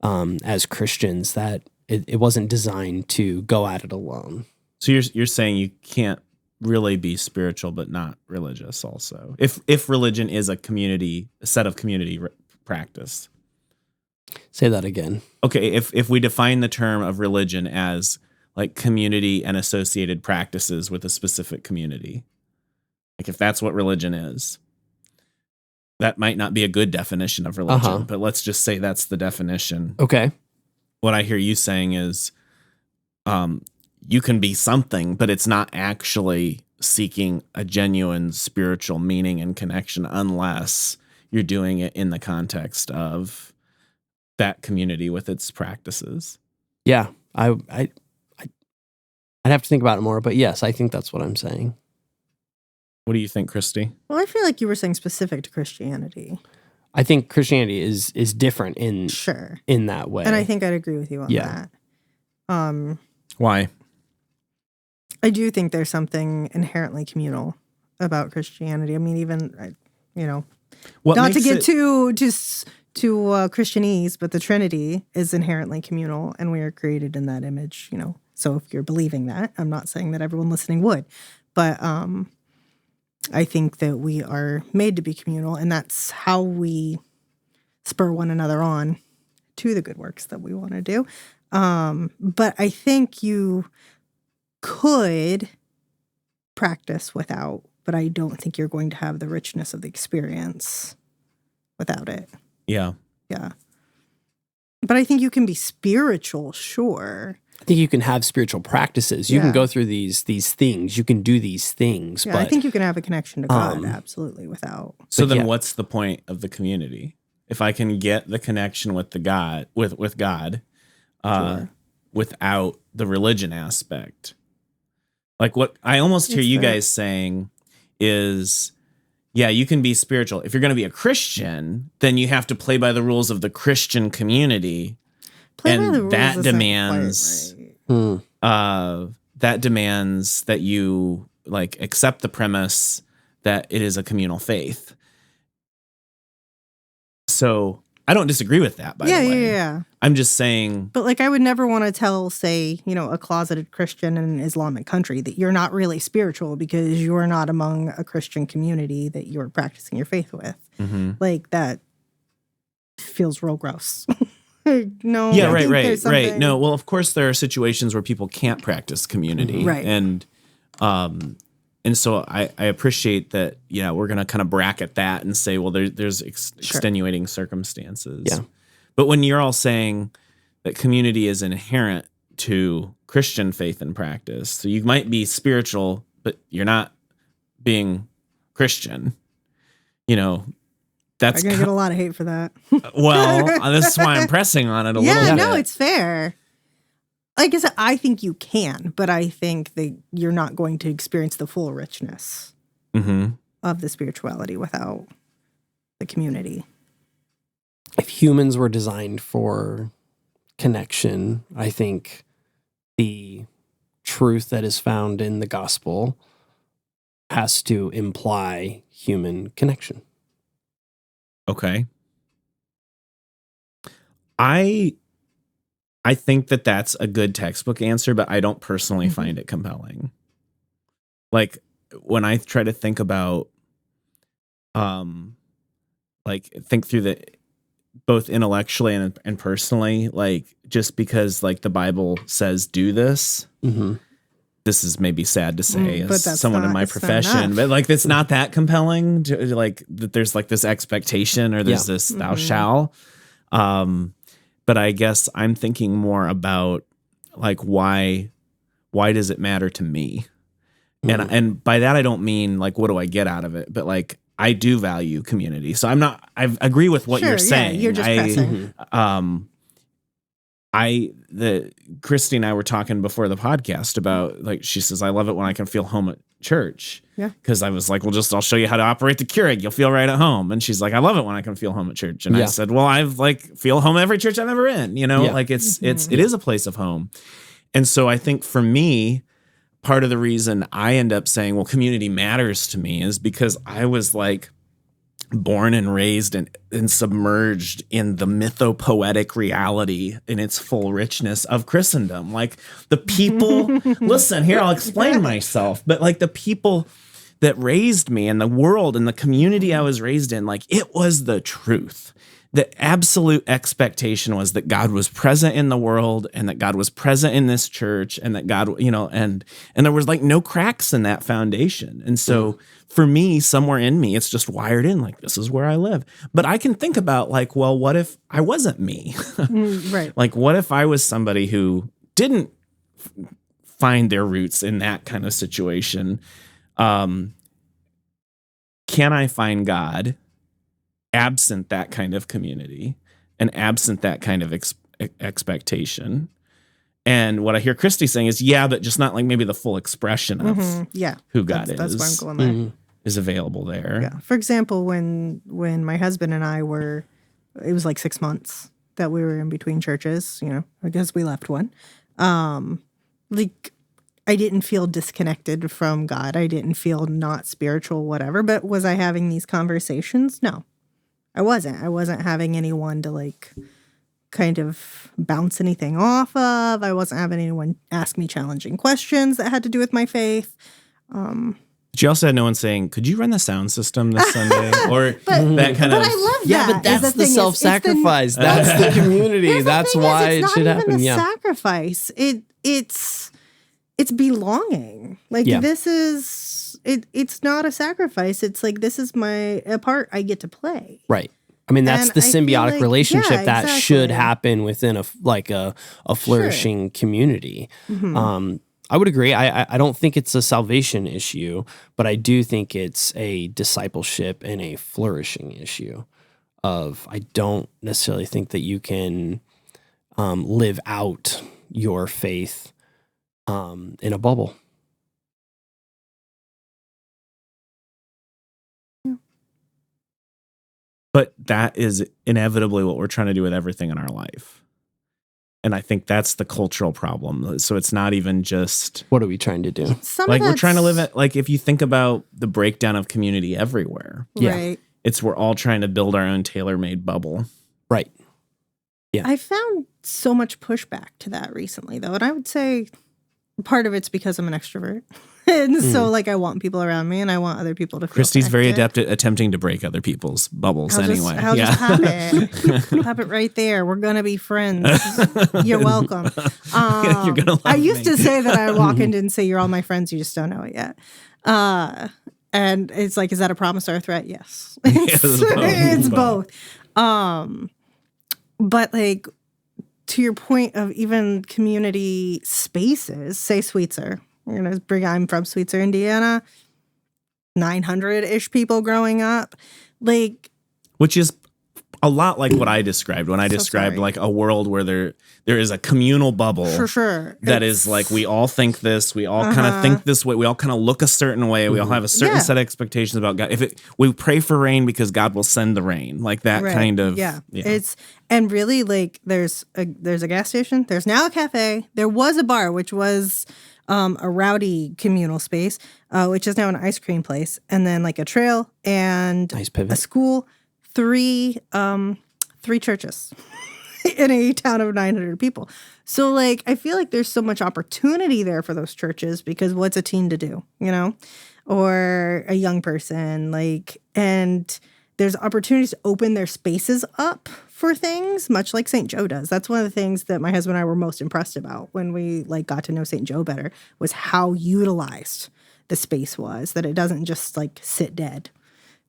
as Christians that it wasn't designed to go at it alone. So you're saying you can't really be spiritual but not religious also. If religion is a set of community practice. Say that again. Okay, if we define the term of religion as community and associated practices with a specific community. If that's what religion is. That might not be a good definition of religion, but let's just say that's the definition. Okay. What I hear you saying is you can be something, but it's not actually seeking a genuine spiritual meaning and connection unless you're doing it in the context of that community with its practices. Yeah, I'd have to think about it more, but yes, I think that's what I'm saying. What do you think, Christy? Well, I feel like you were saying specific to Christianity. I think Christianity is different in that way. And I think I'd agree with you on that. Why? I do think there's something inherently communal about Christianity. I mean, even, not to get too Christianese, but the Trinity is inherently communal and we are created in that image, So if you're believing that, I'm not saying that everyone listening would, but I think that we are made to be communal and that's how we spur one another on to the good works that we want to do. But I think you could practice without, but I don't think you're going to have the richness of the experience without it. Yeah. Yeah. But I think you can be spiritual, sure. I think you can have spiritual practices. You can go through these things. You can do these things. Yeah, but I think you can have a connection to God absolutely without. So then what's the point of the community? If I can get the connection with God, without the religion aspect. What I almost hear you guys saying is, you can be spiritual. If you're going to be a Christian, then you have to play by the rules of the Christian community. That demands that you accept the premise that it is a communal faith. So I don't disagree with that, by the way. Yeah. I'm just saying. But like, I would never want to tell, say, a closeted Christian in an Islamic country that you're not really spiritual because you're not among a Christian community that you're practicing your faith with. Mm-hmm. Like, that feels real gross. No. Yeah, right. No, well, of course, there are situations where people can't practice community. Right. And so I appreciate that, we're going to kind of bracket that and say, well, there's extenuating circumstances. Yeah. But when you're all saying that community is inherent to Christian faith and practice, so you might be spiritual, but you're not being Christian, that's I'm going to get a lot of hate for that. Well, this is why I'm pressing on it a little bit. Yeah, no, it's fair. Like I said, I think you can, but I think that you're not going to experience the full richness of the spirituality without the community. If humans were designed for connection, I think the truth that is found in the gospel has to imply human connection. Okay. I think that that's a good textbook answer, but I don't personally find it compelling. Like when I try to think about, think through the both intellectually and personally, like just because like the Bible says do this. Mm-hmm. This is maybe sad to say as someone in my profession, but like it's not that compelling to, like that there's like this expectation or there's this thou shall. But I guess I'm thinking more about like why does it matter to me? And by that I don't mean like what do I get out of it, but like I do value community. So I agree with what you're saying. Yeah, you're just pressing. Christy and I were talking before the podcast about like she says I love it when I can feel home at church. Yeah. Because I was like, well, I'll show you how to operate the Keurig. You'll feel right at home. And she's like, I love it when I can feel home at church. And I said, well, I've like feel home every church I'm ever in. Like it is a place of home. And so I think for me, part of the reason I end up saying, well, community matters to me is because I was like born and raised and submerged in the mythopoetic reality in its full richness of Christendom. Like the people, listen, here, I'll explain myself, but like the people that raised me and the world and the community I was raised in, like it was the truth. The absolute expectation was that God was present in the world and that God was present in this church and that God, and there was like no cracks in that foundation. And so for me, somewhere in me, it's just wired in like, this is where I live. But I can think about like, well, what if I wasn't me? Right. Like, what if I was somebody who didn't find their roots in that kind of situation? Can I find God absent that kind of community and absent that kind of expectation? And what I hear Christy saying is, but just not like maybe the full expression of who God is. That's why I'm going there. Is available there. Yeah. For example, when my husband and I it was like 6 months that we were in between churches, I guess we left one. Like I didn't feel disconnected from God. I didn't feel not spiritual, whatever. But was I having these conversations? No, I wasn't. I wasn't having anyone to like kind of bounce anything off of. I wasn't having anyone ask me challenging questions that had to do with my faith. But you also had no one saying, could you run the sound system this Sunday? Or that kind of... But I love that. Yeah, but that's the self-sacrifice. That's the community. That's why it should happen. It's not even a sacrifice. It's belonging. Like this is... It's not a sacrifice. It's like, this is a part I get to play. Right. I mean, that's the symbiotic relationship that should happen within a flourishing community. Mm-hmm. I would agree. I don't think it's a salvation issue, but I do think it's a discipleship and a flourishing issue. I don't necessarily think that you can live out your faith in a bubble. But that is inevitably what we're trying to do with everything in our life. And I think that's the cultural problem. So it's not even just... What are we trying to do? We're trying to live it... Like, if you think about the breakdown of community everywhere. Right. We're all trying to build our own tailor-made bubble. Right. I found so much pushback to that recently, though. And I would say part of it's because I'm an extrovert. And so, like, I want people around me and I want other people to feel Christy's connected. very adept at attempting to break other people's bubbles anyway. I'll just pop it. Pop it right there. We're going to be friends. You're welcome. You're gonna love I used me. to say that I would walk in and say, you're all my friends. You just don't know it yet. And it's like, is that a promise or a threat? Yes. It's both. But like, to your point of even community spaces, say Sweetser. I'm from Sweetser, Indiana. 900-ish people growing up. Like, which is a lot like what I described when I described like a world where there is a communal bubble. For sure. That is like, we all think this, we all kind of think this way, we all kind of look a certain way, we all have a certain set of expectations about God. We pray for rain because God will send the rain, like that kind of. Yeah. And really, like, there's a gas station. There's now a cafe. There was a bar, which was a rowdy communal space, which is now an ice cream place, and then like a trail and nice pivot. A school, three churches in a town of 900 people. So like, I feel like there's so much opportunity there for those churches because what's a teen to do, or a young person, like, and there's opportunities to open their spaces up for things, much like St. Joe does. That's one of the things that my husband and I were most impressed about when we like got to know St. Joe better, was how utilized the space was, that it doesn't just like sit dead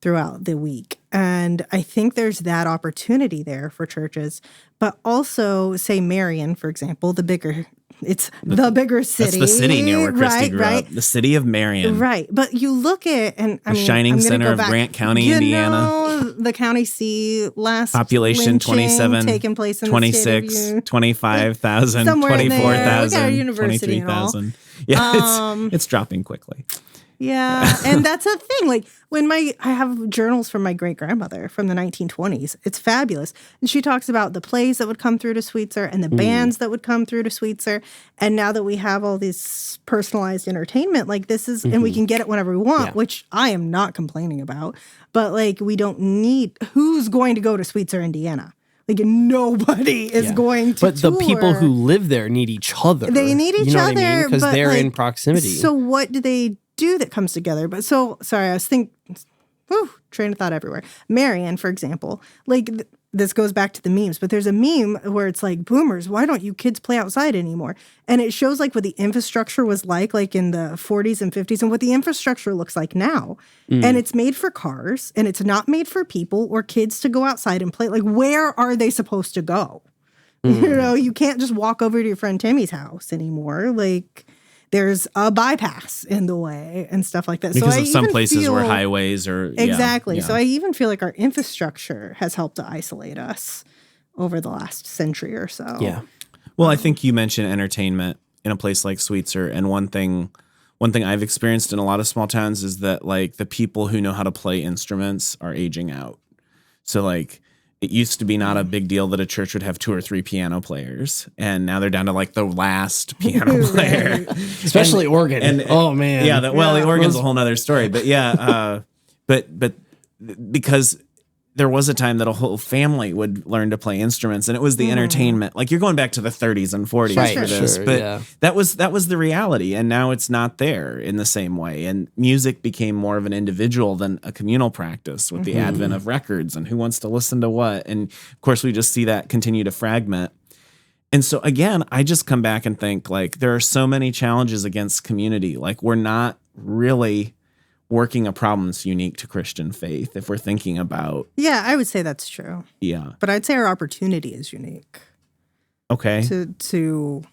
throughout the week. And I think there's that opportunity there for churches, but also say Marion, for example, the bigger city. That's the city near where Christy grew up. The city of Marion. Right. But you look at, and I mean, shining center of Grant County, Indiana. The county seat, last population 27, taking place in 26, 25,000, 24,000, 23,000. Yeah, it's dropping quickly. Yeah. And that's a thing. Like when I have journals from my great grandmother from the 1920s. It's fabulous. And she talks about the plays that would come through to Sweetser and the bands that would come through to Sweetser. And now that we have all this personalized entertainment, like this is, and we can get it whenever we want, which I am not complaining about. But like, we don't need, who's going to go to Sweetser, Indiana? Like nobody is going to But tour. the people who live there need each other. They need each other. Because they're like, in proximity. So what do they do that comes together? But so, sorry, I was thinking, train of thought everywhere. Marion, for example, like this goes back to the memes, but there's a meme where it's like, boomers, why don't you kids play outside anymore? And it shows like what the infrastructure was like in the 40s and 50s and what the infrastructure looks like now. And it's made for cars and it's not made for people or kids to go outside and play. Like, where are they supposed to go? You can't just walk over to your friend Timmy's house anymore. Like, there's a bypass in the way and stuff like that. Because of some places where highways are. Exactly. Yeah. So I even feel like our infrastructure has helped to isolate us over the last century or so. Yeah. Well, I think you mentioned entertainment in a place like Sweetser. And one thing I've experienced in a lot of small towns is that like the people who know how to play instruments are aging out. So like, it used to be not a big deal that a church would have 2 or 3 piano players, and now they're down to like the last piano player, especially organ. And oh man, the organ's a whole nother story. But but because there was a time that a whole family would learn to play instruments, and it was the entertainment. Like you're going back to the 30s and 40s for this, but that was the reality, and now it's not there in the same way. And music became more of an individual than a communal practice with the advent of records and who wants to listen to what. And of course, we just see that continue to fragment. And so again, I just come back and think like there are so many challenges against community. Like we're not really working a problem that's unique to Christian faith if we're thinking about. Yeah, I would say that's true. Yeah. But I'd say our opportunity is unique. Okay. To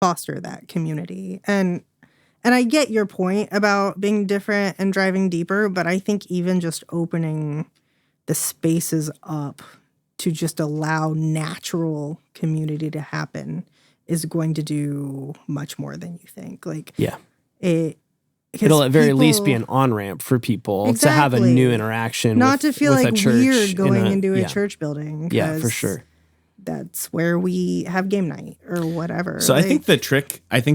foster that community. And I get your point about being different and driving deeper, but I think even just opening the spaces up to just allow natural community to happen is going to do much more than you think. Like, it'll at very least be an on-ramp for people to have a new interaction. Not to feel like weird going into a yeah. church building. Yeah, for sure. That's where we have game night or whatever. So like, I think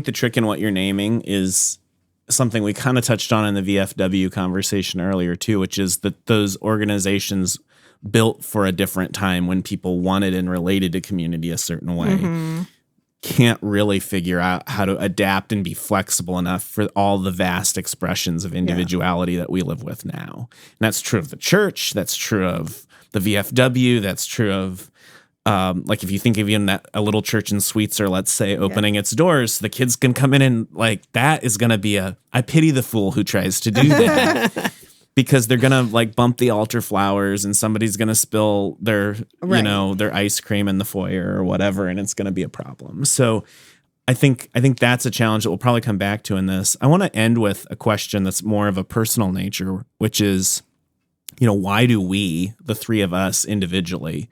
the trick in what you're naming is something we kind of touched on in the VFW conversation earlier too, which is that those organizations built for a different time when people wanted and related to community a certain way, can't really figure out how to adapt and be flexible enough for all the vast expressions of individuality that we live with now. And that's true of the church. That's true of the VFW. That's true of, like, if you think of even that a little church in Sweetser, let's say, opening its doors, the kids can come in and, like, that is going to be I pity the fool who tries to do that. Because they're gonna like bump the altar flowers, and somebody's gonna spill their, their ice cream in the foyer or whatever, and it's gonna be a problem. So, I think that's a challenge that we'll probably come back to in this. I want to end with a question that's more of a personal nature, which is, why do we, the three of us individually,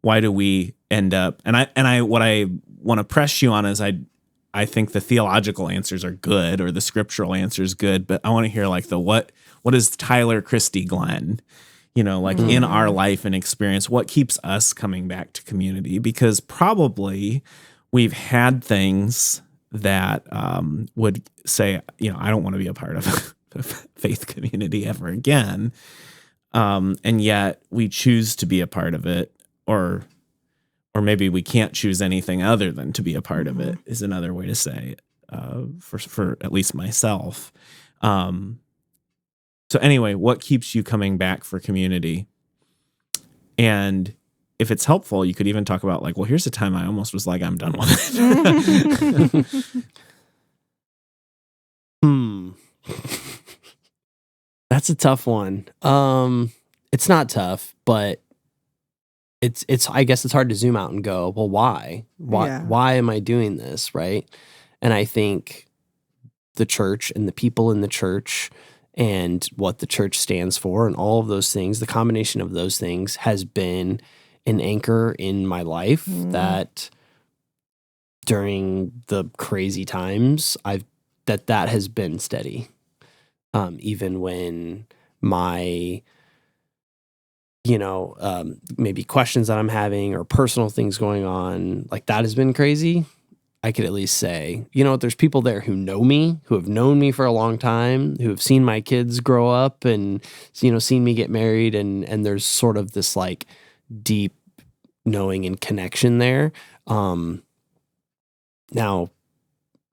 why do we end up? And I what I want to press you on is I think the theological answers are good, or the scriptural answer is good, but I want to hear like the what is Tyler, Christy, Glenn, in our life and experience, what keeps us coming back to community? Because probably we've had things that would say, I don't want to be a part of a faith community ever again. And yet we choose to be a part of it, or maybe we can't choose anything other than to be a part of it, is another way to say it, for at least myself. So anyway, what keeps you coming back for community? And if it's helpful, you could even talk about like, well, here's a time I almost was like, I'm done with it. That's a tough one. It's not tough, but it's I guess it's hard to zoom out and go, well, why am I doing this? Right. And I think the church and the people in the church and what the church stands for and all of those things, the combination of those things has been an anchor in my life that during the crazy times that has been steady. Even when my, maybe questions that I'm having or personal things going on, like that has been crazy. I could at least say, there's people there who know me, who have known me for a long time, who have seen my kids grow up and, seen me get married. And there's sort of this like deep knowing and connection there. Now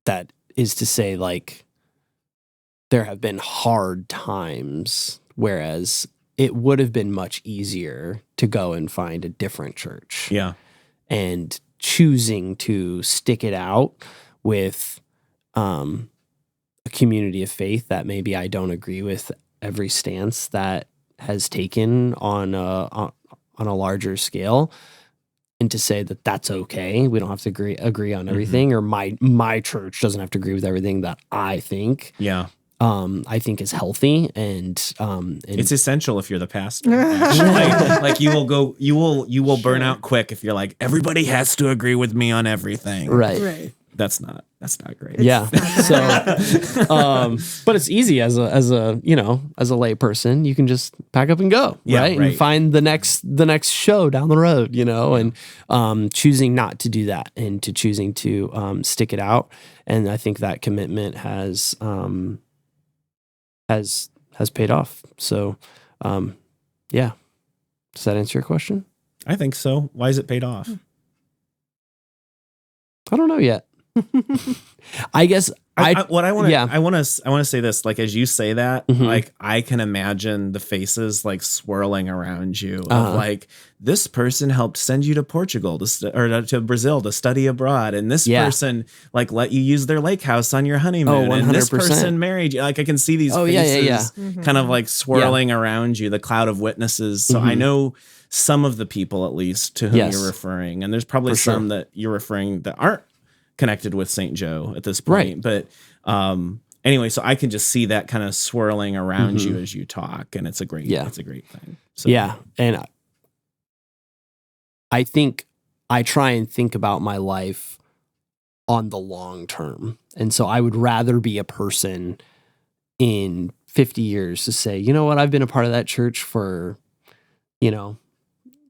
that is to say, like, there have been hard times, whereas it would have been much easier to go and find a different church. Yeah. And choosing to stick it out with a community of faith that maybe I don't agree with every stance that has taken on a larger scale, and to say that that's okay. We don't have to agree on everything, or my church doesn't have to agree with everything that I think. Yeah. I think is healthy and it's essential if you're the pastor. like you will burn out quick if you're like, everybody has to agree with me on everything. Right. That's not great. Yeah. So, but it's easy as a lay person, you can just pack up and go, right? And find the next show down the road, and choosing not to do that and to choosing to stick it out. And I think that commitment has paid off. So, yeah. Does that answer your question? I think so. Why is it paid off? I don't know yet. I guess I want to say this, like, as you say that, like, I can imagine the faces like swirling around you of like, this person helped send you to Portugal to Brazil to study abroad, and this person like let you use their lake house on your honeymoon, and this person married you. Like, I can see these faces kind of like swirling around you, the cloud of witnesses. So I know some of the people, at least, to whom you're referring, and there's probably some that you're referring that aren't connected with St. Joe at this point. But anyway, so I can just see that kind of swirling around you as you talk, and it's a great thing. So. Yeah. And I think I try and think about my life on the long term. And so I would rather be a person in 50 years to say, you know what, I've been a part of that church for,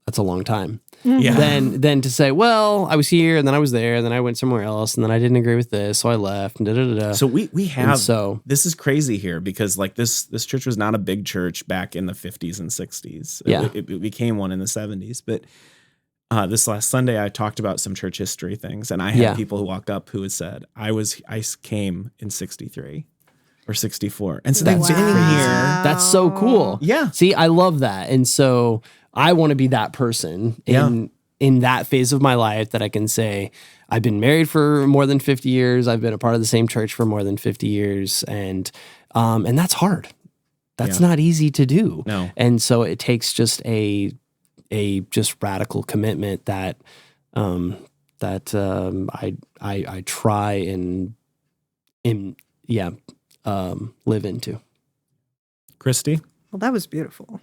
that's a long time. Yeah. Then to say, well, I was here and then I was there and then I went somewhere else and then I didn't agree with this, so I left. And So we have and so this is crazy here because like this church was not a big church back in the 50s and 60s. Yeah. It became one in the 70s. But this last Sunday I talked about some church history things, and I had people who walked up who had said I came in 63 or 64, and so that's in here. That's so cool. Yeah. See, I love that, and so I want to be that person in that phase of my life that I can say, I've been married for more than 50 years. I've been a part of the same church for more than 50 years. And that's hard. That's not easy to do. No. And so it takes just a just radical commitment that I try and live into. Christy? Well, that was beautiful.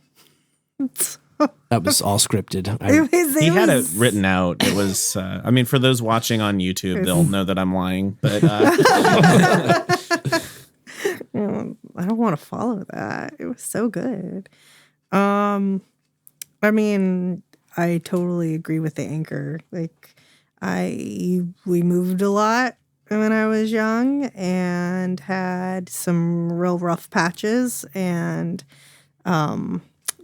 That was all scripted. He had it written out. It was, I mean, for those watching on YouTube, they'll know that I'm lying. But I don't want to follow that. It was so good. I mean, I totally agree with the anchor. Like, we moved a lot when I was young and had some real rough patches, and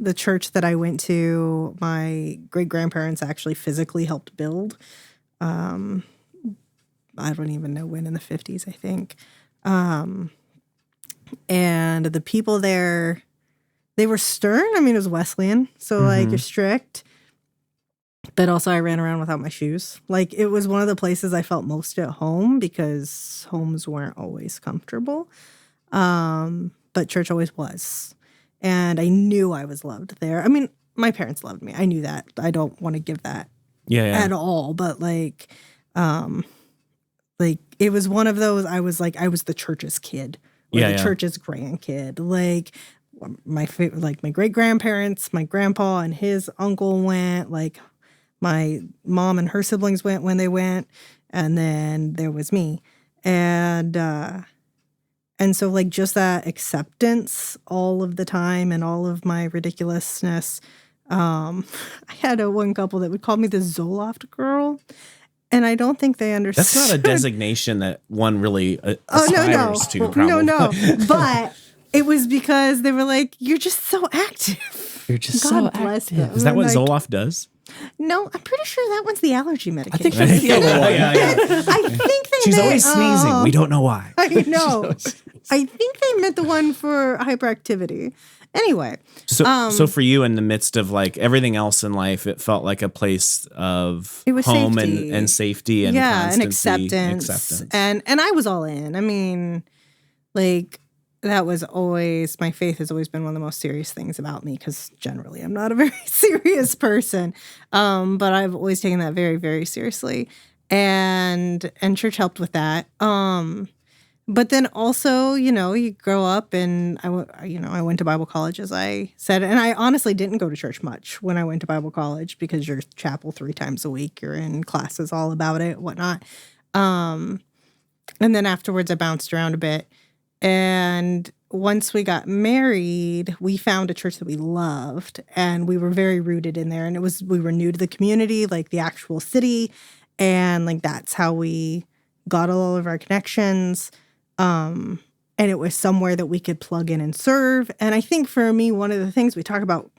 the church that I went to, my great-grandparents actually physically helped build. I don't even know when, in the 50s, I think. And the people there, they were stern. I mean, it was Wesleyan, so like you're strict. But also I ran around without my shoes. Like, it was one of the places I felt most at home because homes weren't always comfortable. But church always was. And I knew I was loved there. I mean, my parents loved me. I knew that. I don't want to give that at all. But like it was one of those, I was the church's kid or the church's grandkid. Like my great grandparents, my grandpa and his uncle went, like my mom and her siblings went when they went. And then there was me. And so, like, just that acceptance all of the time and all of my ridiculousness. I had one couple that would call me the Zoloft girl, and I don't think they understood. That's not a designation that one really aspires to, probably. No. But it was because they were like, you're just so active. You're just God so bless active. them. Is that what Like, Zoloft does? No, I'm pretty sure that one's the allergy medication. I think that's the other one. I think they She's meant, always sneezing. We don't know why. I know. I think they meant the one for hyperactivity. Anyway. So for you, in the midst of like everything else in life, it felt like a place of home safety. and safety and and constancy, acceptance. And I was all in. I mean, like, that was always, my faith has always been one of the most serious things about me, because generally I'm not a very serious person. But I've always taken that very, very seriously. And church helped with that. But then also, you grow up, and I went to Bible college, as I said, and I honestly didn't go to church much when I went to Bible college, because you're chapel 3 times a week, you're in classes all about it, whatnot. And then afterwards I bounced around a bit. And once we got married, we found a church that we loved, and we were very rooted in there. And we were new to the community, like the actual city. And like, that's how we got all of our connections. And it was somewhere that we could plug in and serve. And I think for me, one of the things we talk about,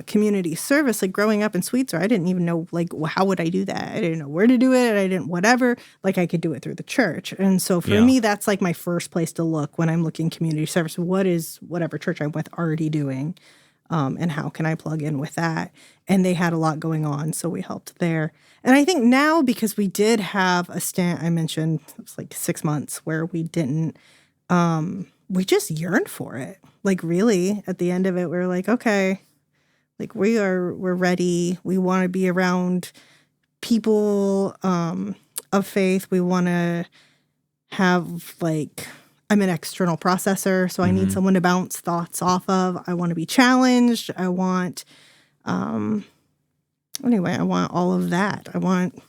community service, like growing up in Sweetser, I didn't even know, like, how would I do that? I didn't know where to do it. I didn't whatever. Like, I could do it through the church. And so for me, that's like my first place to look when I'm looking community service. What is whatever church I'm with already doing? And how can I plug in with that? And they had a lot going on, so we helped there. And I think now, because we did have a stint, I mentioned, it was like 6 months where we didn't, we just yearned for it. Like, really, at the end of it, we were like, okay, like, we're ready. We want to be around people of faith. We want to have, like, I'm an external processor, so I need someone to bounce thoughts off of. I want to be challenged. I want, anyway, I want all of that. I want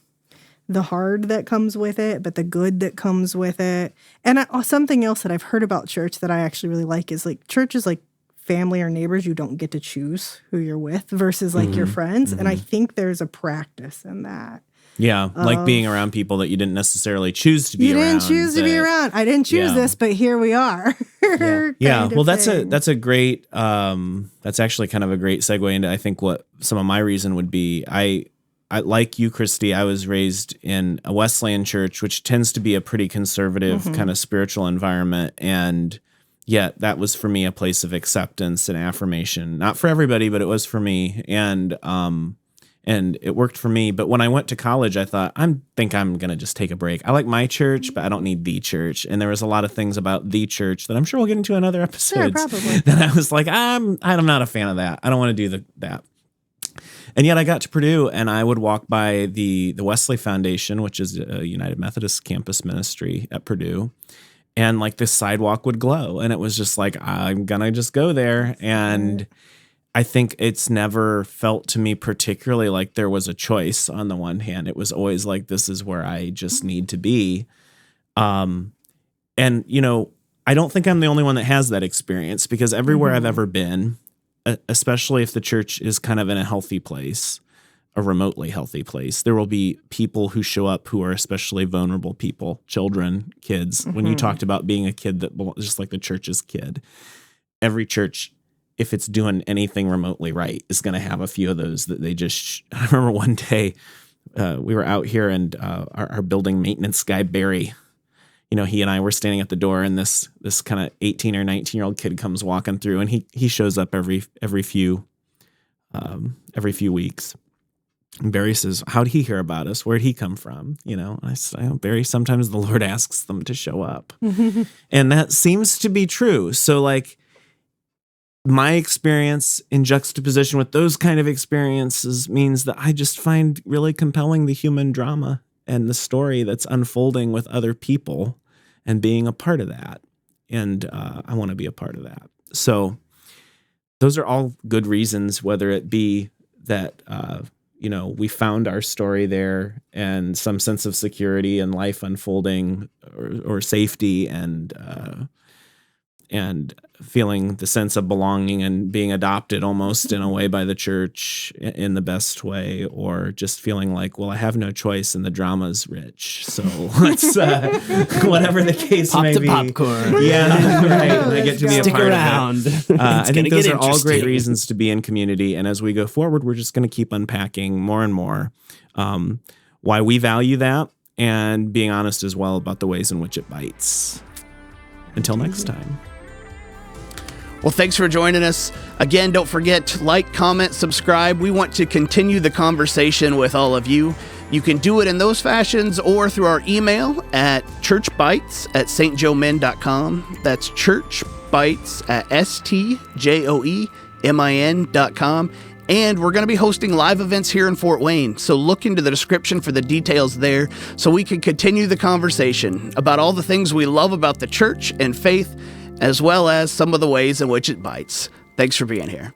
the hard that comes with it, but the good that comes with it. And something else that I've heard about church that I actually really like is, like, church is like family or neighbors, you don't get to choose who you're with versus like your friends. And I think there's a practice in that. Yeah, like being around people that you didn't necessarily choose to be around. You didn't choose to be around. I didn't choose this, but here we are. Yeah. Well, that's a great, that's actually kind of a great segue into, I think, what some of my reason would be. I like you, Christy, I was raised in a Wesleyan church, which tends to be a pretty conservative kind of spiritual environment. And yet that was for me a place of acceptance and affirmation. Not for everybody, but it was for me. And it worked for me. But when I went to college, I thought, I think I'm going to just take a break. I like my church, but I don't need the church. And there was a lot of things about the church that I'm sure we'll get into in other episodes. Yeah, probably. That I was like, I'm not a fan of that. I don't want to do that. And yet I got to Purdue and I would walk by the Wesley Foundation, which is a United Methodist campus ministry at Purdue. And like the sidewalk would glow. And it was just like, I'm going to just go there. And I think it's never felt to me particularly like there was a choice on the one hand. It was always like, this is where I just need to be. And, you know, I don't think I'm the only one that has that experience because everywhere I've ever been, especially if the church is kind of in a healthy place, a remotely healthy place, there will be people who show up who are especially vulnerable people, children, kids. When you talked about being a kid that just like the church's kid, every church, if it's doing anything remotely right, is going to have a few of those that they just. I remember one day we were out here and our building maintenance guy, Barry, you know, he and I were standing at the door and this kind of 18 or 19-year-old kid comes walking through and he shows up every few weeks. And Barry says, how'd he hear about us? Where'd he come from? You know, I say, oh, Barry, sometimes the Lord asks them to show up. And that seems to be true. So like, my experience in juxtaposition with those kind of experiences means that I just find really compelling the human drama and the story that's unfolding with other people and being a part of that. And I want to be a part of that. So those are all good reasons, whether it be that, you know, we found our story there and some sense of security and life unfolding or safety and feeling the sense of belonging and being adopted almost in a way by the church in the best way, or just feeling like, well, I have no choice and the drama's rich. So let's, whatever the case may be. Popcorn. Yeah, right. And I get to be a Stick part around. of it. I think those are all great interesting. reasons to be in community. And as we go forward, we're just going to keep unpacking more and more why we value that and being honest as well about the ways in which it bites. Until next time. Well, thanks for joining us. Again, don't forget to like, comment, subscribe. We want to continue the conversation with all of you. You can do it in those fashions or through our email at churchbites@stjoemin.com. That's churchbites@stjoemin.com. And we're going to be hosting live events here in Fort Wayne. So look into the description for the details there so we can continue the conversation about all the things we love about the church and faith, as well as some of the ways in which it bites. Thanks for being here.